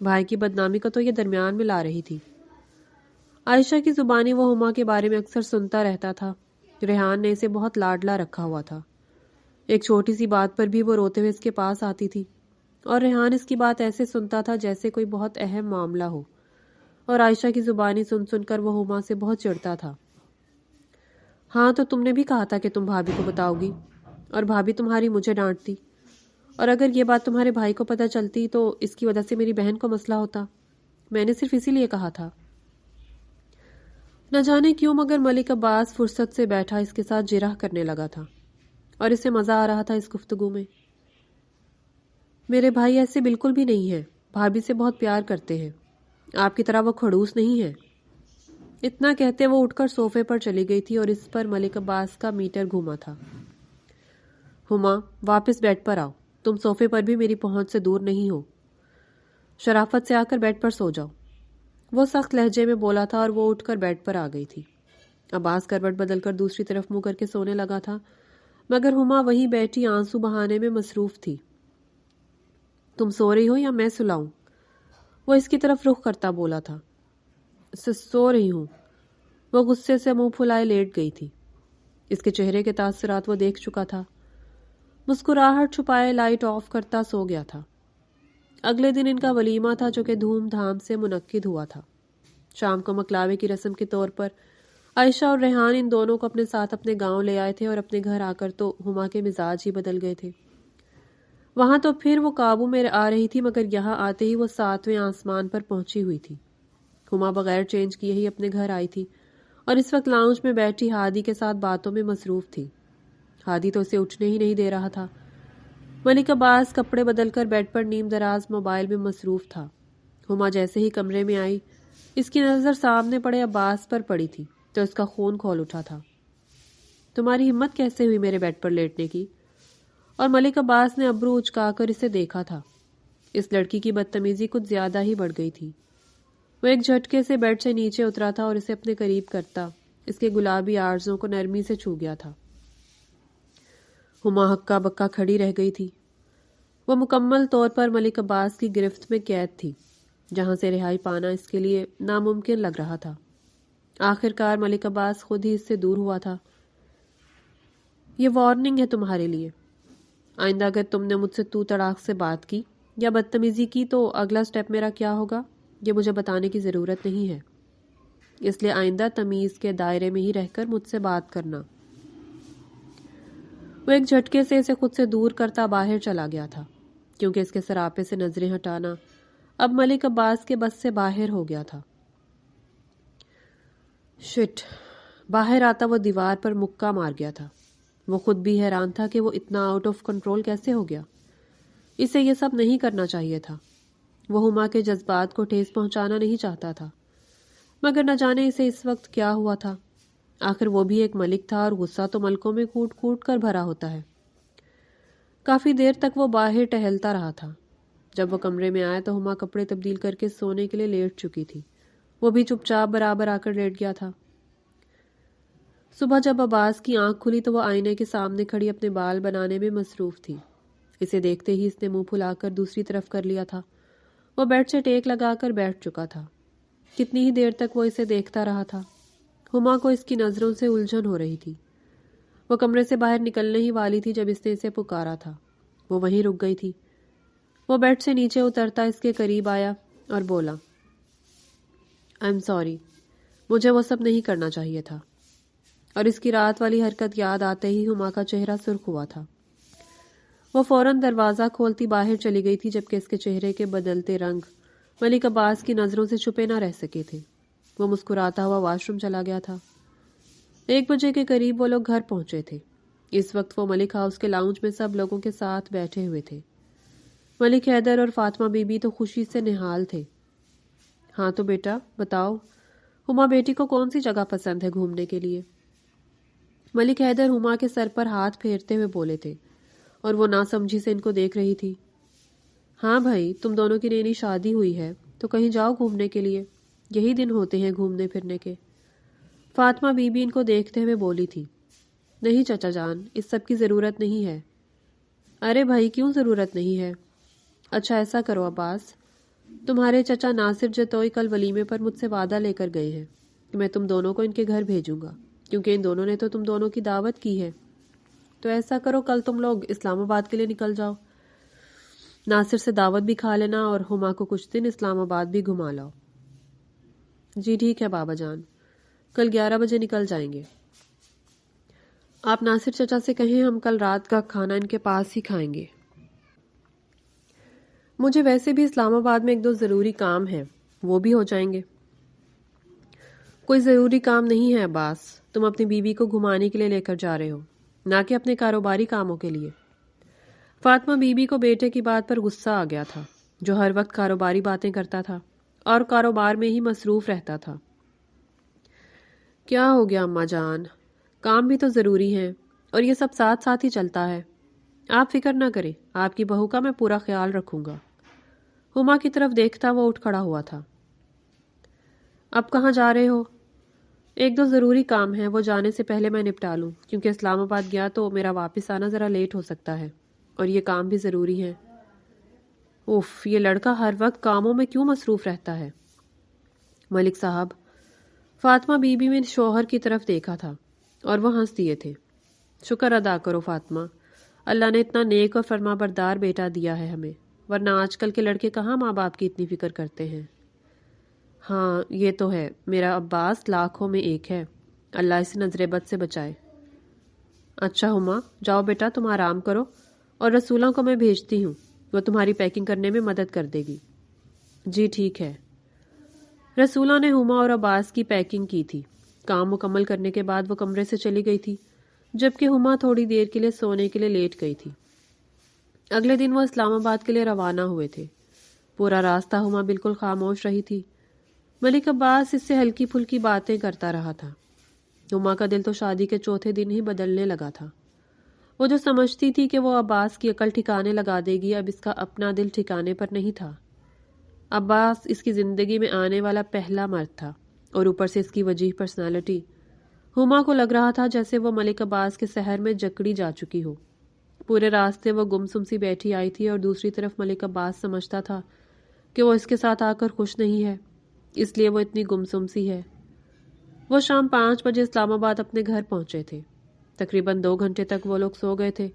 بھائی کی بدنامی کو تو یہ درمیان میں لا رہی تھی۔ عائشہ کی زبانی وہ ہما کے بارے میں اکثر سنتا رہتا تھا۔ ریحان نے اسے بہت لاڈلا رکھا ہوا تھا۔ ایک چھوٹی سی بات پر بھی وہ روتے ہوئے اس کے پاس آتی تھی، اور ریحان اس کی بات ایسے سنتا تھا جیسے کوئی بہت اہم معاملہ ہو، اور عائشہ کی زبانی سن سن کر وہ ہما سے بہت چڑھتا تھا۔ ہاں تو تم نے بھی کہا تھا کہ تم بھابھی کو بتاؤ گی، اور بھابھی تمہاری مجھے ڈانٹتی، اور اگر یہ بات تمہارے بھائی کو پتہ چلتی تو اس کی وجہ سے میری بہن کو مسئلہ ہوتا۔ میں نے صرف اسی لیے کہا تھا۔ نہ جانے کیوں مگر ملک عباس فرصت سے بیٹھا اس کے ساتھ جرح کرنے لگا تھا، اور اسے مزہ آ رہا تھا اس گفتگو میں۔ میرے بھائی ایسے بالکل بھی نہیں ہیں، بھابھی سے بہت پیار کرتے ہیں، آپ کی طرح وہ کھڑوس نہیں ہے۔ اتنا کہتے وہ اٹھ کر صوفے پر چلی گئی تھی اور اس پر ملک عباس کا میٹر گھوما تھا۔ ہما، واپس بیڈ پر آؤ، تم صوفے پر بھی میری پہنچ سے دور نہیں ہو، شرافت سے آ کر بیڈ پر سو جاؤ۔ وہ سخت لہجے میں بولا تھا اور وہ اٹھ کر بیڈ پر آ گئی تھی۔ عباس کروٹ بدل کر دوسری طرف منہ کر کے سونے لگا تھا، مگر ہما وہیں بیٹھی آنسو بہانے میں مصروف تھی۔ تم سو رہی ہو یا میں سلاؤں؟ وہ اس کی طرف رخ کرتا بولا تھا۔ سو رہی ہوں۔ وہ غصے سے منہ پھلائے لیٹ گئی تھی۔ اس کے چہرے کے تاثرات وہ دیکھ چکا تھا۔ مسکراہٹ چھپائے لائٹ آف کرتا سو گیا تھا۔ اگلے دن ان کا ولیمہ تھا جو کہ دھوم دھام سے منعقد ہوا تھا۔ شام کو مکلاوے کی رسم کے طور پر عائشہ اور ریحان ان دونوں کو اپنے ساتھ اپنے گاؤں لے آئے تھے، اور اپنے گھر آ کر تو ہما کے مزاج ہی بدل گئے تھے۔ وہاں تو پھر وہ قابو میں آ رہی تھی، مگر یہاں آتے ہی وہ 7ویں آسمان پر پہنچی ہوئی تھی۔ ہما بغیر چینج کیے ہی اپنے گھر آئی تھی اور اس وقت لاؤنج میں بیٹھی ہادی کے ساتھ باتوں میں مصروف تھی۔ ہادی تو اسے اٹھنے ہی نہیں دے رہا تھا۔ ملک عباس کپڑے بدل کر بیڈ پر نیم دراز موبائل میں مصروف تھا۔ ہما جیسے ہی کمرے میں آئی، اس کی نظر سامنے پڑے عباس پر پڑی تھی تو اس کا خون کھول اٹھا تھا۔ تمہاری ہمت کیسے ہوئی میرے بیڈ پر لیٹنے کی؟ اور ملک عباس نے ابرو اچکا کر اسے دیکھا تھا۔ اس لڑکی کی بدتمیزی کچھ زیادہ ہی بڑھ گئی تھی۔ وہ ایک جھٹکے سے بیڈ سے نیچے اترا تھا اور اسے اپنے قریب کرتا اس کے گلابی آرزوں کو نرمی سے چھو گیا تھا۔ ہما ہکا بکا کھڑی رہ گئی تھی۔ وہ مکمل طور پر ملک عباس کی گرفت میں قید تھی، جہاں سے رہائی پانا اس کے لیے ناممکن لگ رہا تھا۔ آخر کار ملک عباس خود ہی اس سے دور ہوا تھا۔ یہ وارننگ ہے تمہارے لیے، آئندہ اگر تم نے مجھ سے تو تڑاک سے بات کی یا بدتمیزی کی تو اگلا سٹیپ میرا کیا ہوگا یہ مجھے بتانے کی ضرورت نہیں ہے، اس لیے آئندہ تمیز کے دائرے میں ہی رہ کر مجھ سے بات کرنا۔ وہ ایک جھٹکے سے اسے خود سے دور کرتا باہر چلا گیا تھا، کیونکہ اس کے سراپے سے نظریں ہٹانا اب ملک عباس کے بس سے باہر ہو گیا تھا۔ شٹ! باہر آتا وہ دیوار پر مکہ مار گیا تھا۔ وہ خود بھی حیران تھا کہ وہ اتنا آؤٹ آف کنٹرول کیسے ہو گیا۔ اسے یہ سب نہیں کرنا چاہیے تھا۔ وہ ہما کے جذبات کو ٹھیس پہنچانا نہیں چاہتا تھا، مگر نہ جانے اسے اس وقت کیا ہوا تھا۔ آخر وہ بھی ایک ملک تھا اور غصہ تو ملکوں میں کوٹ کوٹ کر بھرا ہوتا ہے۔ کافی دیر تک وہ باہر ٹہلتا رہا تھا۔ جب وہ کمرے میں آیا تو ہما کپڑے تبدیل کر کے سونے کے لیے لیٹ چکی تھی۔ وہ بھی چپ چاپ برابر آ کر لیٹ گیا تھا۔ صبح جب عباس کی آنکھ کھلی تو وہ آئینے کے سامنے کھڑی اپنے بال بنانے میں مصروف تھی۔ اسے دیکھتے ہی اس نے منہ پھلا کر دوسری طرف کر لیا تھا۔ وہ بیڈ سے ٹیک لگا کر بیٹھ چکا تھا۔ کتنی ہی دیر تک وہ اسے دیکھتا رہا تھا۔ ہما کو اس کی نظروں سے الجھن ہو رہی تھی۔ وہ کمرے سے باہر نکلنے ہی والی تھی جب اس نے اسے پکارا تھا۔ وہ وہیں رک گئی تھی۔ وہ بیڈ سے نیچے اترتا اس کے قریب آیا اور بولا، آئی ایم سوری، مجھے وہ سب نہیں کرنا چاہیے تھا۔ اور اس کی رات والی حرکت یاد آتے ہی ہما کا چہرہ سرخ ہوا تھا۔ وہ فوراً دروازہ کھولتی باہر چلی گئی تھی، جبکہ اس کے چہرے کے بدلتے رنگ ملک عباس کی نظروں سے چھپے نہ رہ سکے تھے۔ وہ مسکراتا ہوا واش روم چلا گیا تھا۔ 1 بجے کے قریب وہ لوگ گھر پہنچے تھے۔ اس وقت وہ ملک ہاؤس کے لاؤنج میں سب لوگوں کے ساتھ بیٹھے ہوئے تھے۔ ملک حیدر اور فاطمہ بی بی تو خوشی سے نہال تھے۔ ہاں تو بیٹا بتاؤ، ہما بیٹی کو کون سی جگہ پسند ہے گھومنے کے لیے؟ ملک حیدر ہما کے سر پر ہاتھ پھیرتے ہوئے بولے تھے، اور وہ ناسمجھی سے ان کو دیکھ رہی تھی۔ ہاں بھائی، تم دونوں کی نئی نئی شادی ہوئی ہے تو کہیں جاؤ گھومنے کے لیے، یہی دن ہوتے ہیں گھومنے پھرنے کے۔ فاطمہ بی بی ان کو دیکھتے ہوئے بولی تھی، نہیں چچا جان، اس سب کی ضرورت نہیں ہے۔ ارے بھائی، کیوں ضرورت نہیں ہے؟ اچھا ایسا کرو عباس، تمہارے چچا ناصر جتوئی کل ولیمے پر مجھ سے وعدہ لے کر گئے ہیں کہ میں تم دونوں کو ان کے گھر بھیجوں گا، کیونکہ ان دونوں نے تو تم دونوں کی دعوت کی ہے۔ تو ایسا کرو، کل تم لوگ اسلام آباد کے لیے نکل جاؤ، ناصر سے دعوت بھی کھا لینا اور ہما کو کچھ دن اسلام آباد بھی گھما لاؤ۔ جی ٹھیک ہے بابا جان، کل 11 بجے نکل جائیں گے۔ آپ ناصر چچا سے کہیں ہم کل رات کا کھانا ان کے پاس ہی کھائیں گے۔ مجھے ویسے بھی اسلام آباد میں 1-2 ضروری کام ہیں، وہ بھی ہو جائیں گے۔ کوئی ضروری کام نہیں ہے عباس، تم اپنی بیوی کو گھمانے کے لیے لے کر جا رہے ہو، نہ کہ اپنے کاروباری کاموں کے لیے۔ فاطمہ بی بی کو بیٹے کی بات پر غصہ آ گیا تھا، جو ہر وقت کاروباری باتیں کرتا تھا اور کاروبار میں ہی مصروف رہتا تھا۔ کیا ہو گیا اماں جان؟ کام بھی تو ضروری ہے اور یہ سب ساتھ ساتھ ہی چلتا ہے. آپ فکر نہ کریں، آپ کی بہو کا میں پورا خیال رکھوں گا. ہما کی طرف دیکھتا وہ اٹھ کھڑا ہوا تھا. اب کہاں جا رہے ہو؟ ایک دو ضروری کام ہے، وہ جانے سے پہلے میں نپٹا لوں، کیونکہ اسلام آباد گیا تو میرا واپس آنا ذرا لیٹ ہو سکتا ہے، اور یہ کام بھی ضروری ہے. اوف، یہ لڑکا ہر وقت کاموں میں کیوں مصروف رہتا ہے؟ ملک صاحب، فاطمہ بی بی میں شوہر کی طرف دیکھا تھا اور وہ ہنس دیے تھے. شکر ادا کرو فاطمہ، اللہ نے اتنا نیک اور فرما بردار بیٹا دیا ہے ہمیں، ورنہ آج کل کے لڑکے کہاں ماں باپ کی اتنی فکر کرتے ہیں. ہاں یہ تو ہے، میرا عباس لاکھوں میں ایک ہے، اللہ اسے نظر بد سے بچائے. اچھا ہما، جاؤ بیٹا تم آرام کرو، اور رسولہ کو میں بھیجتی ہوں، وہ تمہاری پیکنگ کرنے میں مدد کر دے گی. جی ٹھیک ہے. رسولہ نے ہما اور عباس کی پیکنگ کی تھی. کام مکمل کرنے کے بعد وہ کمرے سے چلی گئی تھی، جبکہ ہما تھوڑی دیر کے لیے سونے کے لیے لیٹ گئی تھی. اگلے دن وہ اسلام آباد کے لیے روانہ ہوئے تھے. پورا راستہ ہما بالکل خاموش رہی تھی. ملک عباس اس سے ہلکی پھلکی باتیں کرتا رہا تھا. ہما کا دل تو شادی کے چوتھے دن ہی بدلنے لگا تھا. وہ جو سمجھتی تھی کہ وہ عباس کی عقل ٹھکانے لگا دے گی، اب اس کا اپنا دل ٹھکانے پر نہیں تھا. عباس اس کی زندگی میں آنے والا پہلا مرد تھا، اور اوپر سے اس کی وجیح پرسنالٹی. ہما کو لگ رہا تھا جیسے وہ ملک عباس کے سحر میں جکڑی جا چکی ہو. پورے راستے وہ گمسم سی بیٹھی آئی تھی، اور دوسری طرف ملک عباس سمجھتا تھا کہ وہ اس کے ساتھ آ کر خوش نہیں ہے، اس لیے وہ اتنی گمسم سی ہے. وہ شام 5 بجے اسلام آباد اپنے گھر پہنچے تھے. تقریباً 2 گھنٹے تک وہ لوگ سو گئے تھے.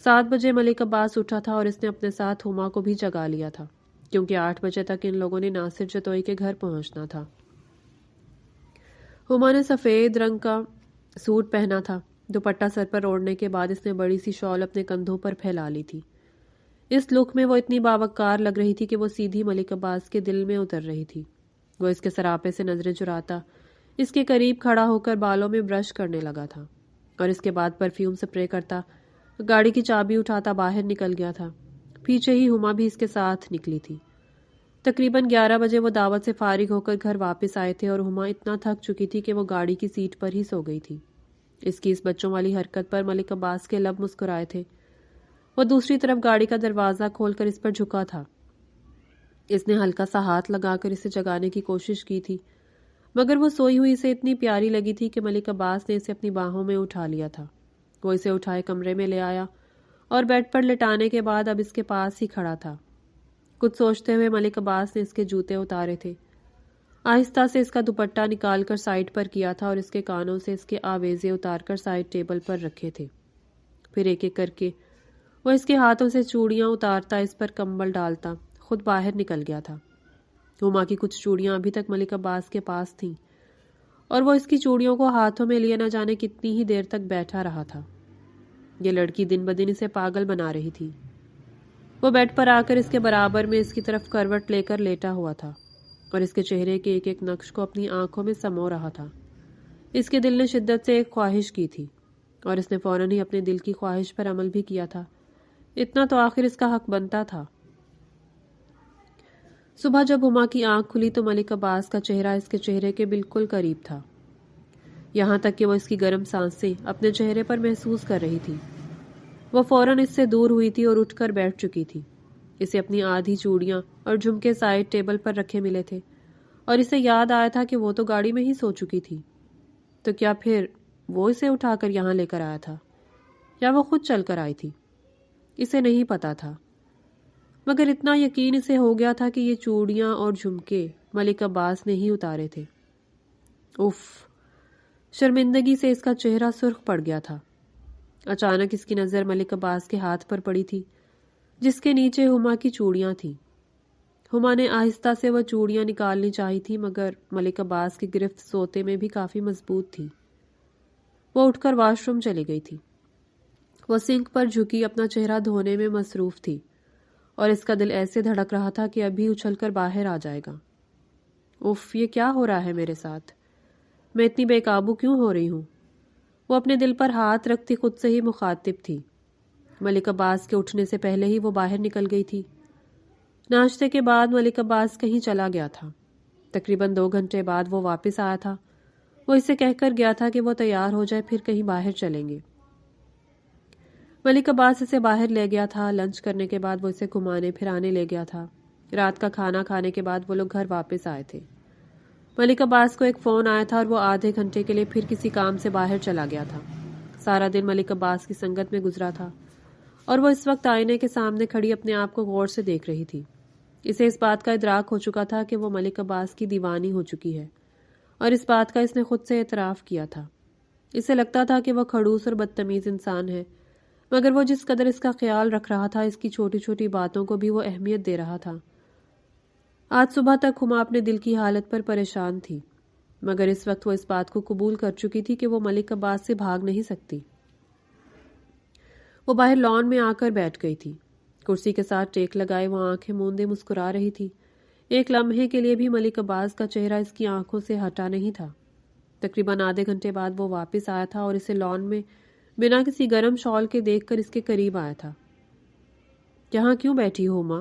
7 بجے ملک عباس اٹھا تھا اور اس نے اپنے ساتھ ہما کو بھی جگا لیا تھا، کیونکہ 8 بجے تک ان لوگوں نے ناصر جتوئی کے گھر پہنچنا تھا. ہما نے سفید رنگ کا سوٹ پہنا تھا. دوپٹہ سر پر اوڑھنے کے بعد اس نے بڑی سی شال اپنے کندھوں پر پھیلا لی تھی. اس لک میں وہ اتنی باوقار لگ رہی تھی کہ وہ سیدھی ملک عباس کے دل میں اتر رہی تھی. وہ اس کے سراپے سے نظریں چراتا اس کے قریب کھڑا ہو کر بالوں میں برش کرنے لگا تھا، اور اس کے بعد پرفیوم سپرے کرتا گاڑی کی چابی اٹھاتا باہر نکل گیا تھا. پیچھے ہی ہما بھی اس کے ساتھ نکلی تھی. تقریباً 11 بجے وہ دعوت سے فارغ ہو کر گھر واپس آئے تھے، اور ہما اتنا تھک چکی تھی کہ وہ گاڑی کی سیٹ پر ہی سو گئی تھی. اس کی اس بچوں والی حرکت پر ملک عباس کے لب مسکرائے تھے. وہ دوسری طرف گاڑی کا دروازہ کھول کر اس پر جھکا تھا. اس نے ہلکا سا ہاتھ لگا کر اسے جگانے کی کوشش کی تھی، مگر وہ سوئی ہوئی اسے اتنی پیاری لگی تھی کہ ملک عباس نے اسے اپنی باہوں میں اٹھا لیا تھا. وہ اسے اٹھائے کمرے میں لے آیا اور بیڈ پر لٹانے کے بعد اب اس کے پاس ہی کھڑا تھا. کچھ سوچتے ہوئے ملک عباس نے اس کے جوتے اتارے تھے. آہستہ سے اس کا دوپٹہ نکال کر سائڈ پر کیا تھا اور اس کے کانوں سے اس کے آویزے اتار کر سائڈ ٹیبل پر رکھے تھے. پھر ایک ایک کر کے وہ اس کے ہاتھوں سے چوڑیاں اتارتا اس پر کمبل ڈالتا خود باہر نکل گیا تھا. ہما کی کچھ چوڑیاں ابھی تک ملک عباس کے پاس تھیں، اور وہ اس کی چوڑیوں کو ہاتھوں میں لیے نہ جانے کتنی ہی دیر تک بیٹھا رہا تھا. یہ لڑکی دن بدن اسے پاگل بنا رہی تھی. وہ بیڈ پر آ کر اس کے برابر میں اس کی طرف کروٹ لے کر لیٹا ہوا تھا، اور اس کے چہرے کے ایک ایک نقش کو اپنی آنکھوں میں سمو رہا تھا. اس کے دل نے شدت سے ایک خواہش کی تھی، اور اس نے فوراً ہی اپنے دل کی خواہش پر عمل بھی کیا تھا. اتنا تو آخر اس کا حق بنتا تھا. صبح جب ہما کی آنکھ کھلی تو ملک عباس کا چہرہ اس کے چہرے کے بالکل قریب تھا، یہاں تک کہ وہ اس کی گرم سانسیں اپنے چہرے پر محسوس کر رہی تھی. وہ فوراً اس سے دور ہوئی تھی اور اٹھ کر بیٹھ چکی تھی. اسے اپنی آدھی چوڑیاں اور جھمکے سائڈ ٹیبل پر رکھے ملے تھے، اور اسے یاد آیا تھا کہ وہ تو گاڑی میں ہی سو چکی تھی. تو کیا پھر وہ اسے اٹھا کر یہاں لے کر آیا تھا، یا وہ خود چل کر آئی تھی؟ اسے نہیں پتا تھا، مگر اتنا یقین اسے ہو گیا تھا کہ یہ چوڑیاں اور جھمکے ملک عباس نے ہی اتارے تھے. اف! شرمندگی سے اس کا چہرہ سرخ پڑ گیا تھا. اچانک اس کی نظر ملک عباس کے ہاتھ پر پڑی تھی، جس کے نیچے ہما کی چوڑیاں تھیں. ہما نے آہستہ سے وہ چوڑیاں نکالنی چاہی تھی، مگر ملک عباس کی گرفت سوتے میں بھی کافی مضبوط تھی. وہ اٹھ کر واش روم چلی گئی تھی. وہ سنک پر جھکی اپنا چہرہ دھونے میں مصروف تھی، اور اس کا دل ایسے دھڑک رہا تھا کہ ابھی اچھل کر باہر آ جائے گا. اف! یہ کیا ہو رہا ہے میرے ساتھ؟ میں اتنی بے قابو کیوں ہو رہی ہوں؟ وہ اپنے دل پر ہاتھ رکھتی خود سے ہی مخاطب تھی. ملک عباس کے اٹھنے سے پہلے ہی وہ باہر نکل گئی تھی. ناشتے کے بعد ملک عباس کہیں چلا گیا تھا. تقریباً 2 گھنٹے بعد وہ واپس آیا تھا. وہ اسے کہہ کر گیا تھا کہ وہ تیار ہو جائے، پھر کہیں باہر چلیں گے۔ ملک عباس اسے باہر لے گیا تھا۔ لنچ کرنے کے بعد وہ اسے گھمانے پھرانے لے گیا تھا۔ رات کا کھانا کھانے کے بعد وہ لوگ گھر واپس آئے تھے۔ ملک عباس کو ایک فون آیا تھا اور وہ آدھے گھنٹے کے لیے پھر کسی کام سے باہر چلا گیا تھا۔ سارا دن ملک عباس کی سنگت میں گزرا تھا اور وہ اس وقت آئینے کے سامنے کھڑی اپنے آپ کو غور سے دیکھ رہی تھی۔ اسے اس بات کا ادراک ہو چکا تھا کہ وہ ملک عباس کی دیوانی ہو چکی ہے، اور اس بات کا اس نے خود سے اعتراف کیا تھا۔ اسے لگتا تھا کہ وہ کھڑوس اور بدتمیز انسان ہے، مگر وہ جس قدر اس کا خیال رکھ رہا تھا، اس کی چھوٹی چھوٹی باتوں کو بھی وہ اہمیت دے رہا تھا۔ آج صبح تک ہما اپنے دل کی حالت پر پریشان تھی، مگر اس وقت وہ اس بات کو قبول کر چکی تھی کہ وہ ملک عباس سے بھاگ نہیں سکتی۔ وہ باہر لان میں آ کر بیٹھ گئی تھی۔ کرسی کے ساتھ ٹیک لگائے وہ آنکھیں موندے مسکرا رہی تھی۔ ایک لمحے کے لیے بھی ملک عباس کا چہرہ اس کی آنکھوں سے ہٹا نہیں تھا۔ تقریباً آدھے گھنٹے بعد وہ واپس آیا تھا اور اسے لان میں بنا کسی گرم شال کے دیکھ کر اس کے قریب آیا تھا۔ یہاں کیوں بیٹھی ہو ماں؟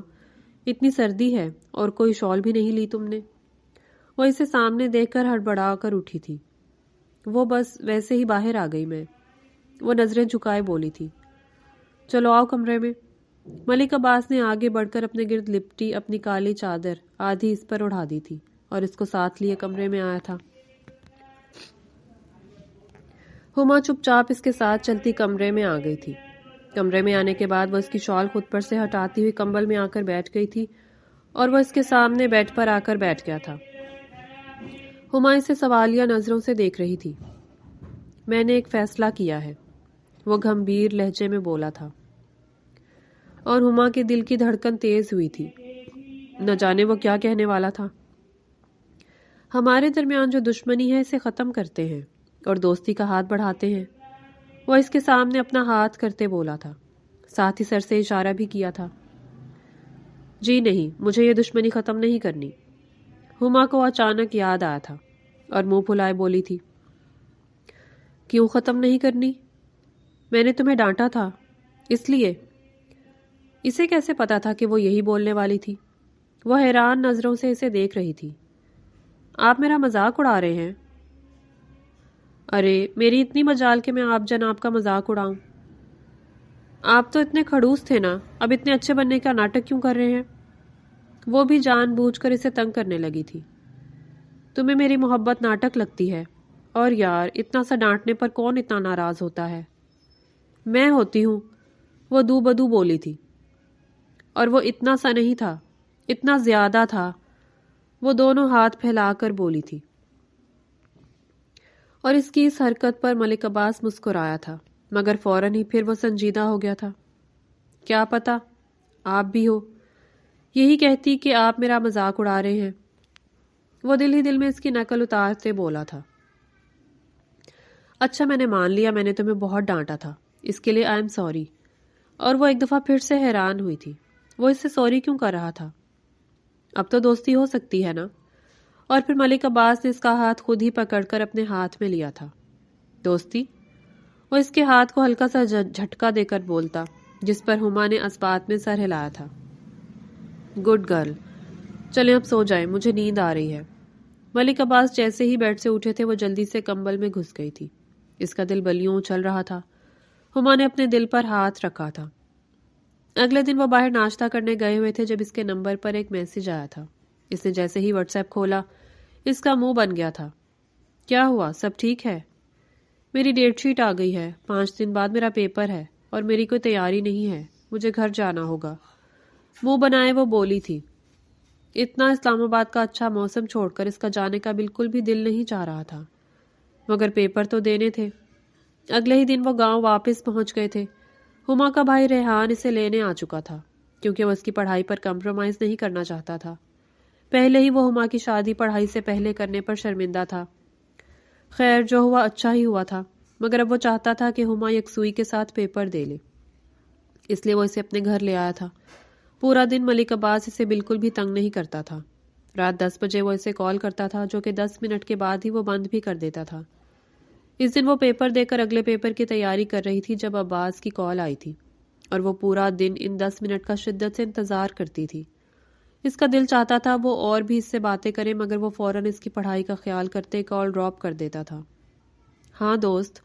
اتنی سردی ہے اور کوئی شال بھی نہیں لی تم نے؟ وہ اسے سامنے دیکھ کر ہڑبڑا کر اٹھی تھی۔ وہ بس ویسے ہی باہر آ گئی میں، وہ نظریں جھکائے بولی تھی۔ چلو آؤ کمرے میں۔ ملک عباس نے آگے بڑھ کر اپنے گرد لپٹی اپنی کالی چادر آدھی اس پر اڑا دی تھی اور اس کو ساتھ لیے کمرے میں آیا تھا۔ ہما چپ چاپ اس کے ساتھ چلتی کمرے میں آ گئی تھی۔ کمرے میں آنے کے بعد وہ اس کی شال خود پر سے ہٹاتی ہوئی کمبل میں آ کر بیٹھ گئی تھی اور وہ اس کے سامنے بیڈ پر آ کر بیٹھ گیا تھا۔ ہما اسے سوالیہ نظروں سے دیکھ رہی تھی۔ میں نے ایک فیصلہ کیا ہے، وہ گھمبیر لہجے میں بولا تھا، اور ہما کے دل کی دھڑکن تیز ہوئی تھی۔ نہ جانے وہ کیا کہنے والا تھا۔ ہمارے درمیان جو دشمنی ہے اسے ختم کرتے ہیں اور دوستی کا ہاتھ بڑھاتے ہیں، وہ اس کے سامنے اپنا ہاتھ کرتے بولا تھا، ساتھ ہی سر سے اشارہ بھی کیا تھا۔ جی نہیں، مجھے یہ دشمنی ختم نہیں کرنی۔ ہما کو اچانک یاد آیا تھا اور منہ پھلائے بولی تھی، کیوں ختم نہیں کرنی؟ میں نے تمہیں ڈانٹا تھا اس لیے۔ اسے کیسے پتا تھا کہ وہ یہی بولنے والی تھی؟ وہ حیران نظروں سے اسے دیکھ رہی تھی۔ آپ میرا مذاق اڑا رہے ہیں؟ ارے میری اتنی مجال کہ میں آپ جناب کا مذاق اڑاؤں؟ آپ تو اتنے کھڑوس تھے نا، اب اتنے اچھے بننے کا ناٹک کیوں کر رہے ہیں؟ وہ بھی جان بوجھ کر اسے تنگ کرنے لگی تھی۔ تمہیں میری محبت ناٹک لگتی ہے؟ اور یار اتنا سا ڈانٹنے پر کون اتنا ناراض ہوتا ہے؟ میں ہوتی ہوں، وہ دو بدو بولی تھی۔ اور وہ اتنا سا نہیں تھا، اتنا زیادہ تھا، وہ دونوں ہاتھ پھیلا کر بولی تھی۔ اور اس کی اس حرکت پر ملک عباس مسکرایا تھا، مگر فوراً ہی پھر وہ سنجیدہ ہو گیا تھا۔ کیا پتا آپ بھی ہو، یہی کہتی کہ آپ میرا مذاق اڑا رہے ہیں۔ وہ دل ہی دل میں اس کی نقل اتارتے بولا تھا۔ اچھا میں نے مان لیا، میں نے تمہیں بہت ڈانٹا تھا، اس کے لیے آئی ایم سوری۔ اور وہ ایک دفعہ پھر سے حیران ہوئی تھی، وہ اس سے سوری کیوں کر رہا تھا؟ اب تو دوستی ہو سکتی ہے نا؟ اور پھر ملک عباس نے اس کا ہاتھ خود ہی پکڑ کر اپنے ہاتھ میں لیا تھا۔ دوستی؟ وہ اس کے ہاتھ کو ہلکا سا جھٹکا دے کر بولتا، جس پر ہما نے اسبات میں سر ہلایا تھا۔ گڈ گرل، چلیں اب سو جائیں، مجھے نیند آ رہی ہے۔ ملک عباس جیسے ہی بیڈ سے اٹھے تھے وہ جلدی سے کمبل میں گھس گئی تھی۔ اس کا دل بلیوں چل رہا تھا۔ ہما نے اپنے دل پر ہاتھ رکھا تھا۔ اگلے دن وہ باہر ناشتہ کرنے گئے ہوئے تھے جب اس کے نمبر پر ایک میسج آیا تھا۔ اس نے جیسے ہی واٹس ایپ کھولا اس کا منہ بن گیا تھا۔ کیا ہوا؟ سب ٹھیک ہے؟ میری ڈیٹ شیٹ آ گئی ہے، 5 دن بعد میرا پیپر ہے اور میری کوئی تیاری نہیں ہے، مجھے گھر جانا ہوگا، منہ بنائے وہ بولی تھی۔ اتنا اسلام آباد کا اچھا موسم چھوڑ کر اس کا جانے کا بالکل بھی دل نہیں چاہ رہا تھا، مگر پیپر تو دینے تھے۔ اگلے ہی دن وہ گاؤں واپس پہنچ گئے تھے۔ ہما کا بھائی ریحان اسے لینے آ چکا تھا، کیونکہ وہ اس کی پڑھائی پر کمپرومائز نہیں کرنا چاہتا تھا۔ پہلے ہی وہ ہما کی شادی پڑھائی سے پہلے کرنے پر شرمندہ تھا۔ خیر جو ہوا اچھا ہی ہوا تھا، مگر اب وہ چاہتا تھا کہ ہما یکسوئی کے ساتھ پیپر دے لے، اس لیے وہ اسے اپنے گھر لے آیا تھا۔ پورا دن ملک عباس اسے بالکل بھی تنگ نہیں کرتا تھا۔ رات 10 بجے وہ اسے کال کرتا تھا، جو کہ 10 منٹ کے بعد ہی وہ بند بھی کر دیتا تھا۔ اس دن وہ پیپر دے کر اگلے پیپر کی تیاری کر رہی تھی جب عباس کی کال آئی تھی، اور وہ پورا دن ان 10 منٹ کا شدت سے انتظار کرتی تھی۔ اس کا دل چاہتا تھا وہ اور بھی اس سے باتیں کرے، مگر وہ فوراً اس کی پڑھائی کا خیال کرتے کال ڈراپ کر دیتا تھا۔ ہاں دوست،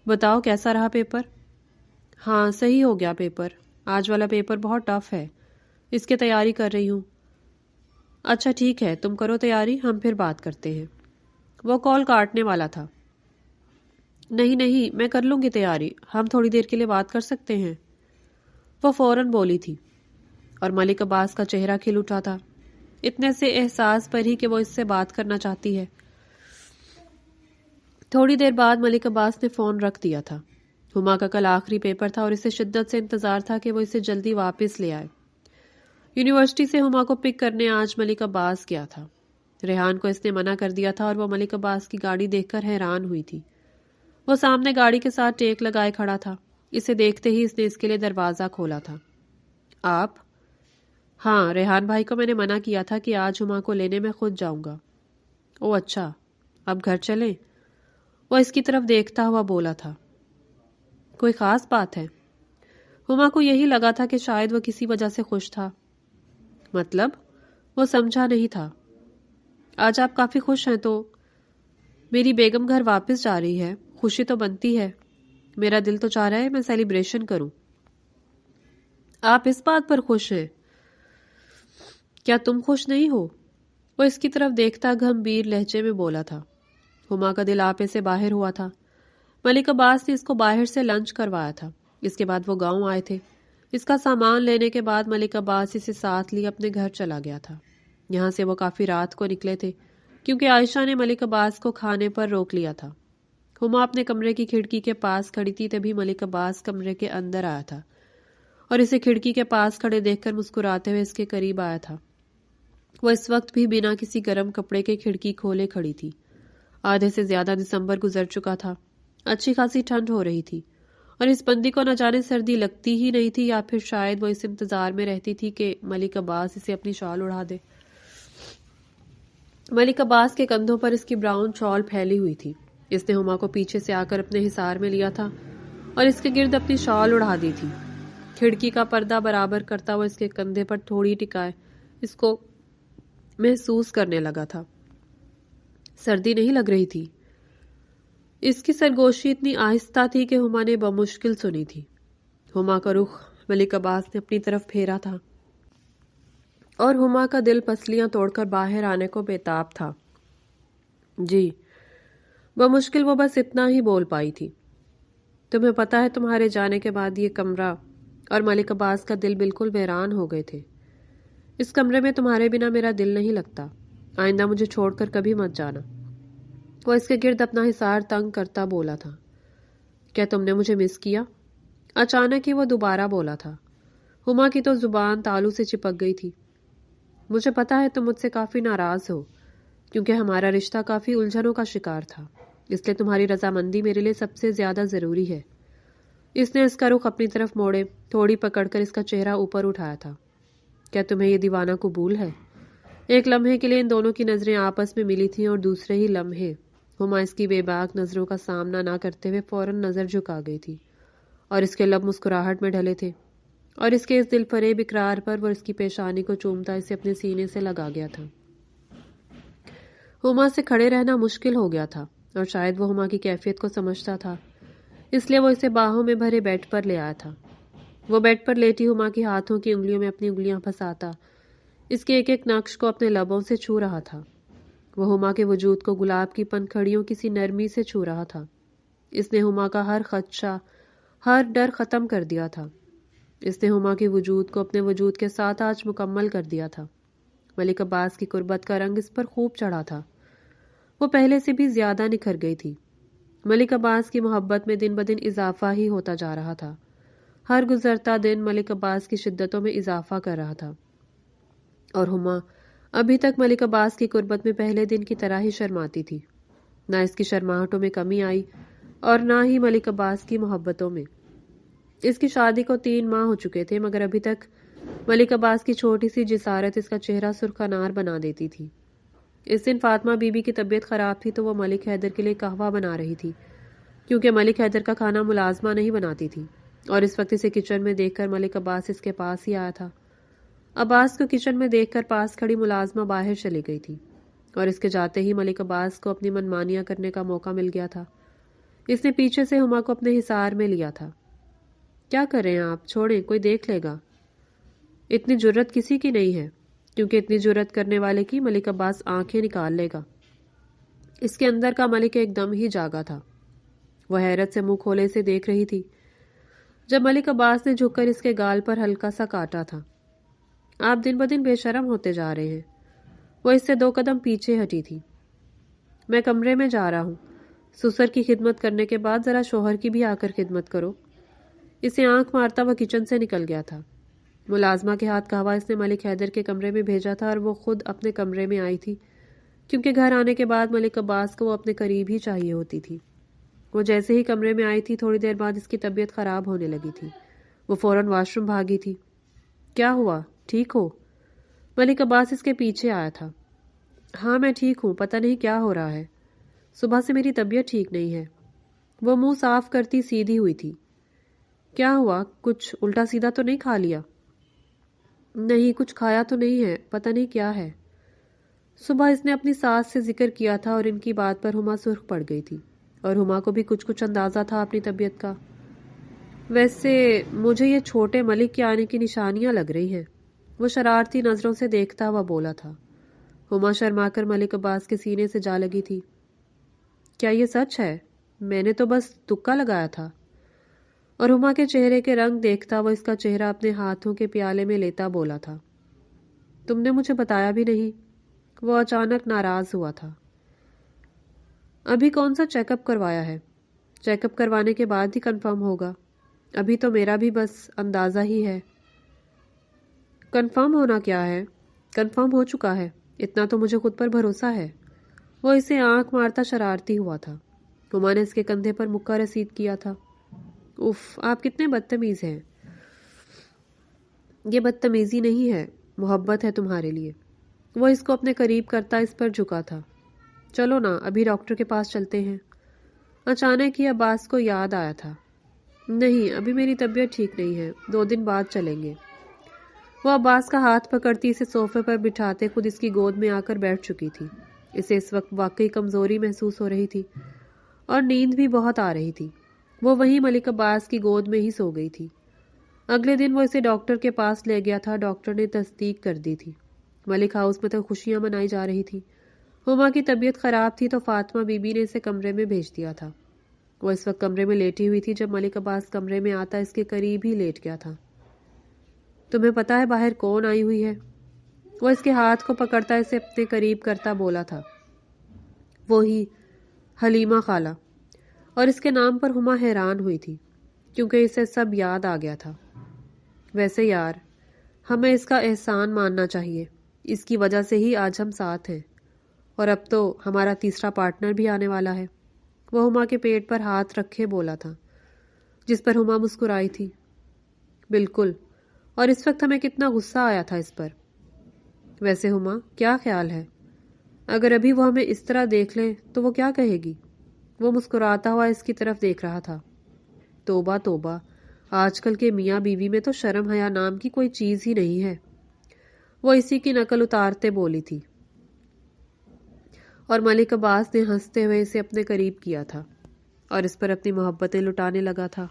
بتاؤ کیسا رہا پیپر؟ ہاں صحیح ہو گیا پیپر، آج والا پیپر بہت ٹف ہے، اس کی تیاری کر رہی ہوں۔ اچھا ٹھیک ہے، تم کرو تیاری، ہم پھر بات کرتے ہیں۔ وہ کال کاٹنے والا تھا۔ نہیں میں کر لوں گی تیاری، ہم تھوڑی دیر کے لیے بات کر سکتے ہیں، وہ فوراً بولی تھی، اور ملک عباس کا چہرہ کھل اٹھا تھا اتنے سے احساس پر ہی کہ وہ اس سے بات کرنا چاہتی ہے۔ تھوڑی دیر بعد ملک عباس نے فون رکھ دیا تھا۔ ہما کا کل آخری پیپر تھا اور اسے شدت سے انتظار تھا کہ وہ اسے جلدی واپس لے آئے۔ یونیورسٹی سے ہما کو پک کرنے آج ملک عباس گیا تھا۔ ریحان کو اس نے منع کر دیا تھا اور وہ ملک عباس کی گاڑی دیکھ کر حیران ہوئی تھی۔ وہ سامنے گاڑی کے ساتھ ٹیک لگائے کھڑا تھا۔ اسے دیکھتے ہی اس نے اس کے لیے دروازہ کھولا تھا۔ آپ؟ ہاں، ریحان بھائی کو میں نے منع کیا تھا کہ آج ہما کو لینے میں خود جاؤں گا۔ او اچھا، اب گھر چلیں؟ وہ اس کی طرف دیکھتا ہوا بولا تھا۔ کوئی خاص بات ہے؟ ہما کو یہی لگا تھا کہ شاید وہ کسی وجہ سے خوش تھا۔ مطلب؟ وہ سمجھا نہیں تھا۔ آج آپ کافی خوش ہیں تو؟ میری بیگم گھر واپس جا رہی ہے، خوشی تو بنتی ہے، میرا دل تو چاہ رہا ہے میں سیلیبریشن کروں۔ آپ اس بات پر خوش ہیں؟ کیا تم خوش نہیں ہو؟ وہ اس کی طرف دیکھتا گھمبیر لہجے میں بولا تھا۔ ہما کا دل آپے سے باہر ہوا تھا۔ ملک عباس نے اس کو باہر سے لنچ کروایا تھا، اس کے بعد وہ گاؤں آئے تھے۔ اس کا سامان لینے کے بعد ملک عباس اسے ساتھ لیے اپنے گھر چلا گیا تھا۔ یہاں سے وہ کافی رات کو نکلے تھے کیونکہ عائشہ نے ملک عباس کو کھانے پر روک لیا تھا۔ ہما اپنے کمرے کی کھڑکی کے پاس کھڑی تھی، تبھی ملک عباس کمرے کے اندر آیا تھا اور اسے کھڑکی کے پاس کھڑے دیکھ کر مسکراتے ہوئے اس کے قریب آیا تھا۔ وہ اس وقت بھی بنا کسی گرم کپڑے کے کھڑکی کھولے کھڑی تھی۔ آدھے سے زیادہ دسمبر گزر چکا تھا، اچھی خاصی ٹھنڈ ہو رہی تھی، اور اس بندی کو نہ جانے سردی لگتی ہی نہیں تھی یا پھر شاید وہ اس انتظار میں رہتی تھی کہ ملک عباس اسے اپنی شال اڑا دے۔ ملک عباس کے کندھوں پر اس کی براؤن شال پھیلی ہوئی تھی۔ اس نے ہما کو پیچھے سے آ کر اپنے حصار میں لیا تھا اور اس کے گرد اپنی شال اڑا دی تھی۔ کھڑکی کا پردہ برابر کرتا ہوا اس کے کندھے پر تھوڑی ٹکائے اس کو محسوس کرنے لگا تھا۔ سردی نہیں لگ رہی تھی۔ اس کی سرگوشی اتنی آہستہ تھی کہ ہما نے بمشکل سنی تھی۔ ہما کا رخ ملک عباس نے اپنی طرف پھیرا تھا اور ہما کا دل پسلیاں توڑ کر باہر آنے کو بےتاب تھا۔ جی، بمشکل وہ بس اتنا ہی بول پائی تھی۔ تمہیں پتہ ہے تمہارے جانے کے بعد یہ کمرہ اور ملک عباس کا دل بالکل ویران ہو گئے تھے۔ اس کمرے میں تمہارے بنا میرا دل نہیں لگتا، آئندہ مجھے چھوڑ کر کبھی مت جانا۔ وہ اس کے گرد اپنا حصار تنگ کرتا بولا تھا۔ کیا تم نے مجھے مس کیا؟ اچانک ہی وہ دوبارہ بولا تھا۔ ہما کی تو زبان تالو سے چپک گئی تھی۔ مجھے پتا ہے تم مجھ سے کافی ناراض ہو کیونکہ ہمارا رشتہ کافی الجھنوں کا شکار تھا، اس لیے تمہاری رضامندی میرے لیے سب سے زیادہ ضروری ہے۔ اس نے اس کا رخ اپنی طرف موڑے تھوڑی پکڑ کر اس کا چہرہ اوپر اٹھایا تھا۔ کیا تمہیں یہ دیوانہ قبول ہے؟ ایک لمحے کے لیے ان دونوں کی نظریں آپس میں ملی تھیں اور دوسرے ہی لمحے ہما اس کی بے باک نظروں کا سامنا نہ کرتے ہوئے فوراً نظر جھکا گئی تھی اور اس کے لب مسکراہٹ میں ڈھلے تھے، اور اس کے اس دل فریب اقرار پر وہ اس کی پیشانی کو چومتا اسے اپنے سینے سے لگا گیا تھا۔ ہما سے کھڑے رہنا مشکل ہو گیا تھا اور شاید وہ ہما کی کیفیت کو سمجھتا تھا، اس لیے وہ اسے باہوں میں بھرے بیڈ پر لے آیا تھا۔ وہ بیڈ پر لیٹی ہما کے ہاتھوں کی انگلیوں میں اپنی انگلیاں پھنساتا اس کے ایک ایک نقش کو اپنے لبوں سے چھو رہا تھا۔ وہ ہما کے وجود کو گلاب کی پنکھڑیوں کی سی نرمی سے چھو رہا تھا۔ اس نے ہما کا ہر خدشہ، ہر ڈر ختم کر دیا تھا۔ اس نے ہما کے وجود کو اپنے وجود کے ساتھ آج مکمل کر دیا تھا۔ ملک عباس کی قربت کا رنگ اس پر خوب چڑھا تھا۔ وہ پہلے سے بھی زیادہ نکھر گئی تھی۔ ملک عباس کی محبت میں دن بدن اضافہ ہی ہوتا جا رہا تھا۔ ہر گزرتا دن ملک عباس کی شدتوں میں اضافہ کر رہا تھا، اور ہما ابھی تک ملک عباس کی قربت میں پہلے دن کی طرح ہی شرماتی تھی۔ نہ اس کی شرماہٹوں میں کمی آئی اور نہ ہی ملک عباس کی محبتوں میں۔ اس کی شادی کو 3 ماہ ہو چکے تھے مگر ابھی تک ملک عباس کی چھوٹی سی جسارت اس کا چہرہ سرخ انار بنا دیتی تھی۔ اس دن فاطمہ بی بی کی طبیعت خراب تھی تو وہ ملک حیدر کے لیے قہوہ بنا رہی تھی کیونکہ ملک حیدر کا کھانا ملازمہ نہیں بناتی تھی، اور اس وقت اسے کچن میں دیکھ کر ملک عباس اس کے پاس ہی آیا تھا۔ عباس کو کچن میں دیکھ کر پاس کھڑی ملازمہ باہر چلی گئی تھی اور اس کے جاتے ہی ملک عباس کو اپنی منمانیاں کرنے کا موقع مل گیا تھا۔ اس نے پیچھے سے ہما کو اپنے حصار میں لیا تھا۔ کیا کر رہے ہیں آپ؟ چھوڑیں، کوئی دیکھ لے گا۔ اتنی جرت کسی کی نہیں ہے، کیونکہ اتنی جرت کرنے والے کی ملک عباس آنکھیں نکال لے گا۔ اس کے اندر کا ملک ایک دم ہی جاگا تھا۔ وہ حیرت سے منہ کھولے سے دیکھ رہی تھی جب ملک عباس نے جھک کر اس کے گال پر ہلکا سا کاٹا تھا۔ آپ دن بدن بے شرم ہوتے جا رہے ہیں۔ وہ اس سے 2 قدم پیچھے ہٹی تھی۔ میں کمرے میں جا رہا ہوں۔ سسر کی خدمت کرنے کے بعد ذرا شوہر کی بھی آ کر خدمت کرو۔ اسے آنکھ مارتا وہ کچن سے نکل گیا تھا۔ ملازمہ کے ہاتھ کا ہوا اس نے ملک حیدر کے کمرے میں بھیجا تھا اور وہ خود اپنے کمرے میں آئی تھی، کیونکہ گھر آنے کے بعد ملک عباس کو وہ اپنے قریب ہی چاہیے ہوتی تھی۔ وہ جیسے ہی کمرے میں آئی تھی تھوڑی دیر بعد اس کی طبیعت خراب ہونے لگی تھی۔ وہ فوراً واش روم بھاگی تھی۔ کیا ہوا؟ ٹھیک ہو؟ ملک عباس اس کے پیچھے آیا تھا۔ ہاں میں ٹھیک ہوں، پتہ نہیں کیا ہو رہا ہے، صبح سے میری طبیعت ٹھیک نہیں ہے۔ وہ منہ صاف کرتی سیدھی ہوئی تھی۔ کیا ہوا؟ کچھ الٹا سیدھا تو نہیں کھا لیا؟ نہیں، کچھ کھایا تو نہیں ہے، پتہ نہیں کیا ہے۔ صبح اس نے اپنی ساس سے ذکر کیا تھا اور ان کی بات پر ہما سرخ پڑ گئی تھی اور ہما کو بھی کچھ اندازہ تھا اپنی طبیعت کا۔ ویسے مجھے یہ چھوٹے ملک کے آنے کی نشانیاں لگ رہی ہیں، وہ شرارتی نظروں سے دیکھتا ہوا بولا تھا۔ ہما شرما کر ملک عباس کے سینے سے جا لگی تھی۔ کیا یہ سچ ہے؟ میں نے تو بس تکا لگایا تھا۔ اور ہما کے چہرے کے رنگ دیکھتا وہ اس کا چہرہ اپنے ہاتھوں کے پیالے میں لیتا بولا تھا، تم نے مجھے بتایا بھی نہیں۔ وہ اچانک ناراض ہوا تھا۔ ابھی کون سا چیک اپ کروایا ہے؟ چیک اپ کروانے کے بعد ہی کنفرم ہوگا، ابھی تو میرا بھی بس اندازہ ہی ہے۔ کنفرم ہونا کیا ہے؟ کنفرم ہو چکا ہے، اتنا تو مجھے خود پر بھروسہ ہے۔ وہ اسے آنکھ مارتا شرارتی ہوا تھا۔ ہما نے اس کے کندھے پر مکہ رسید کیا تھا۔ اف، آپ کتنے بدتمیز ہیں۔ یہ بدتمیزی نہیں ہے، محبت ہے تمہارے لیے۔ وہ اس کو اپنے قریب کرتا اس پر جھکا تھا۔ چلو نا، ابھی ڈاکٹر کے پاس چلتے ہیں۔ اچانک ہی عباس کو یاد آیا تھا۔ نہیں، ابھی میری طبیعت ٹھیک نہیں ہے، 2 دن بعد چلیں گے۔ وہ عباس کا ہاتھ پکڑتی اسے صوفے پر بٹھاتے خود اس کی گود میں آ کر بیٹھ چکی تھی۔ اسے اس وقت واقعی کمزوری محسوس ہو رہی تھی اور نیند بھی بہت آ رہی تھی۔ وہ وہیں ملک عباس کی گود میں ہی سو گئی تھی۔ اگلے دن وہ اسے ڈاکٹر کے پاس لے گیا تھا۔ ڈاکٹر نے تصدیق کر دی تھی۔ ملک ہاؤس میں تو خوشیاں منائی جا رہی تھی۔ ہما کی طبیعت خراب تھی تو فاطمہ بی بی نے اسے کمرے میں بھیج دیا تھا۔ وہ اس وقت کمرے میں لیٹی ہوئی تھی جب ملک عباس کمرے میں آتا اس کے قریب ہی لیٹ گیا تھا۔ تمہیں پتا ہے باہر کون آئی ہوئی ہے؟ وہ اس کے ہاتھ کو پکڑتا اسے اپنے قریب کرتا بولا تھا۔ وہی حلیمہ خالہ۔ اور اس کے نام پر ہما حیران ہوئی تھی کیونکہ اسے سب یاد آ گیا تھا۔ ویسے یار، ہمیں اس کا احسان ماننا چاہیے، اس کی وجہ سے ہی آج ہم ساتھ ہیں، اور اب تو ہمارا تیسرا پارٹنر بھی آنے والا ہے۔ وہ ہما کے پیٹ پر ہاتھ رکھے بولا تھا، جس پر ہما مسکرائی تھی۔ بالکل، اور اس وقت ہمیں کتنا غصہ آیا تھا اس پر۔ ویسے ہما، کیا خیال ہے اگر ابھی وہ ہمیں اس طرح دیکھ لیں تو وہ کیا کہے گی؟ وہ مسکراتا ہوا اس کی طرف دیکھ رہا تھا۔ توبہ توبہ، آج کل کے میاں بیوی میں تو شرم حیا نام کی کوئی چیز ہی نہیں ہے۔ وہ اسی کی نقل اتارتے بولی تھی، اور ملک عباس نے ہنستے ہوئے اسے اپنے قریب کیا تھا اور اس پر اپنی محبتیں لٹانے لگا تھا۔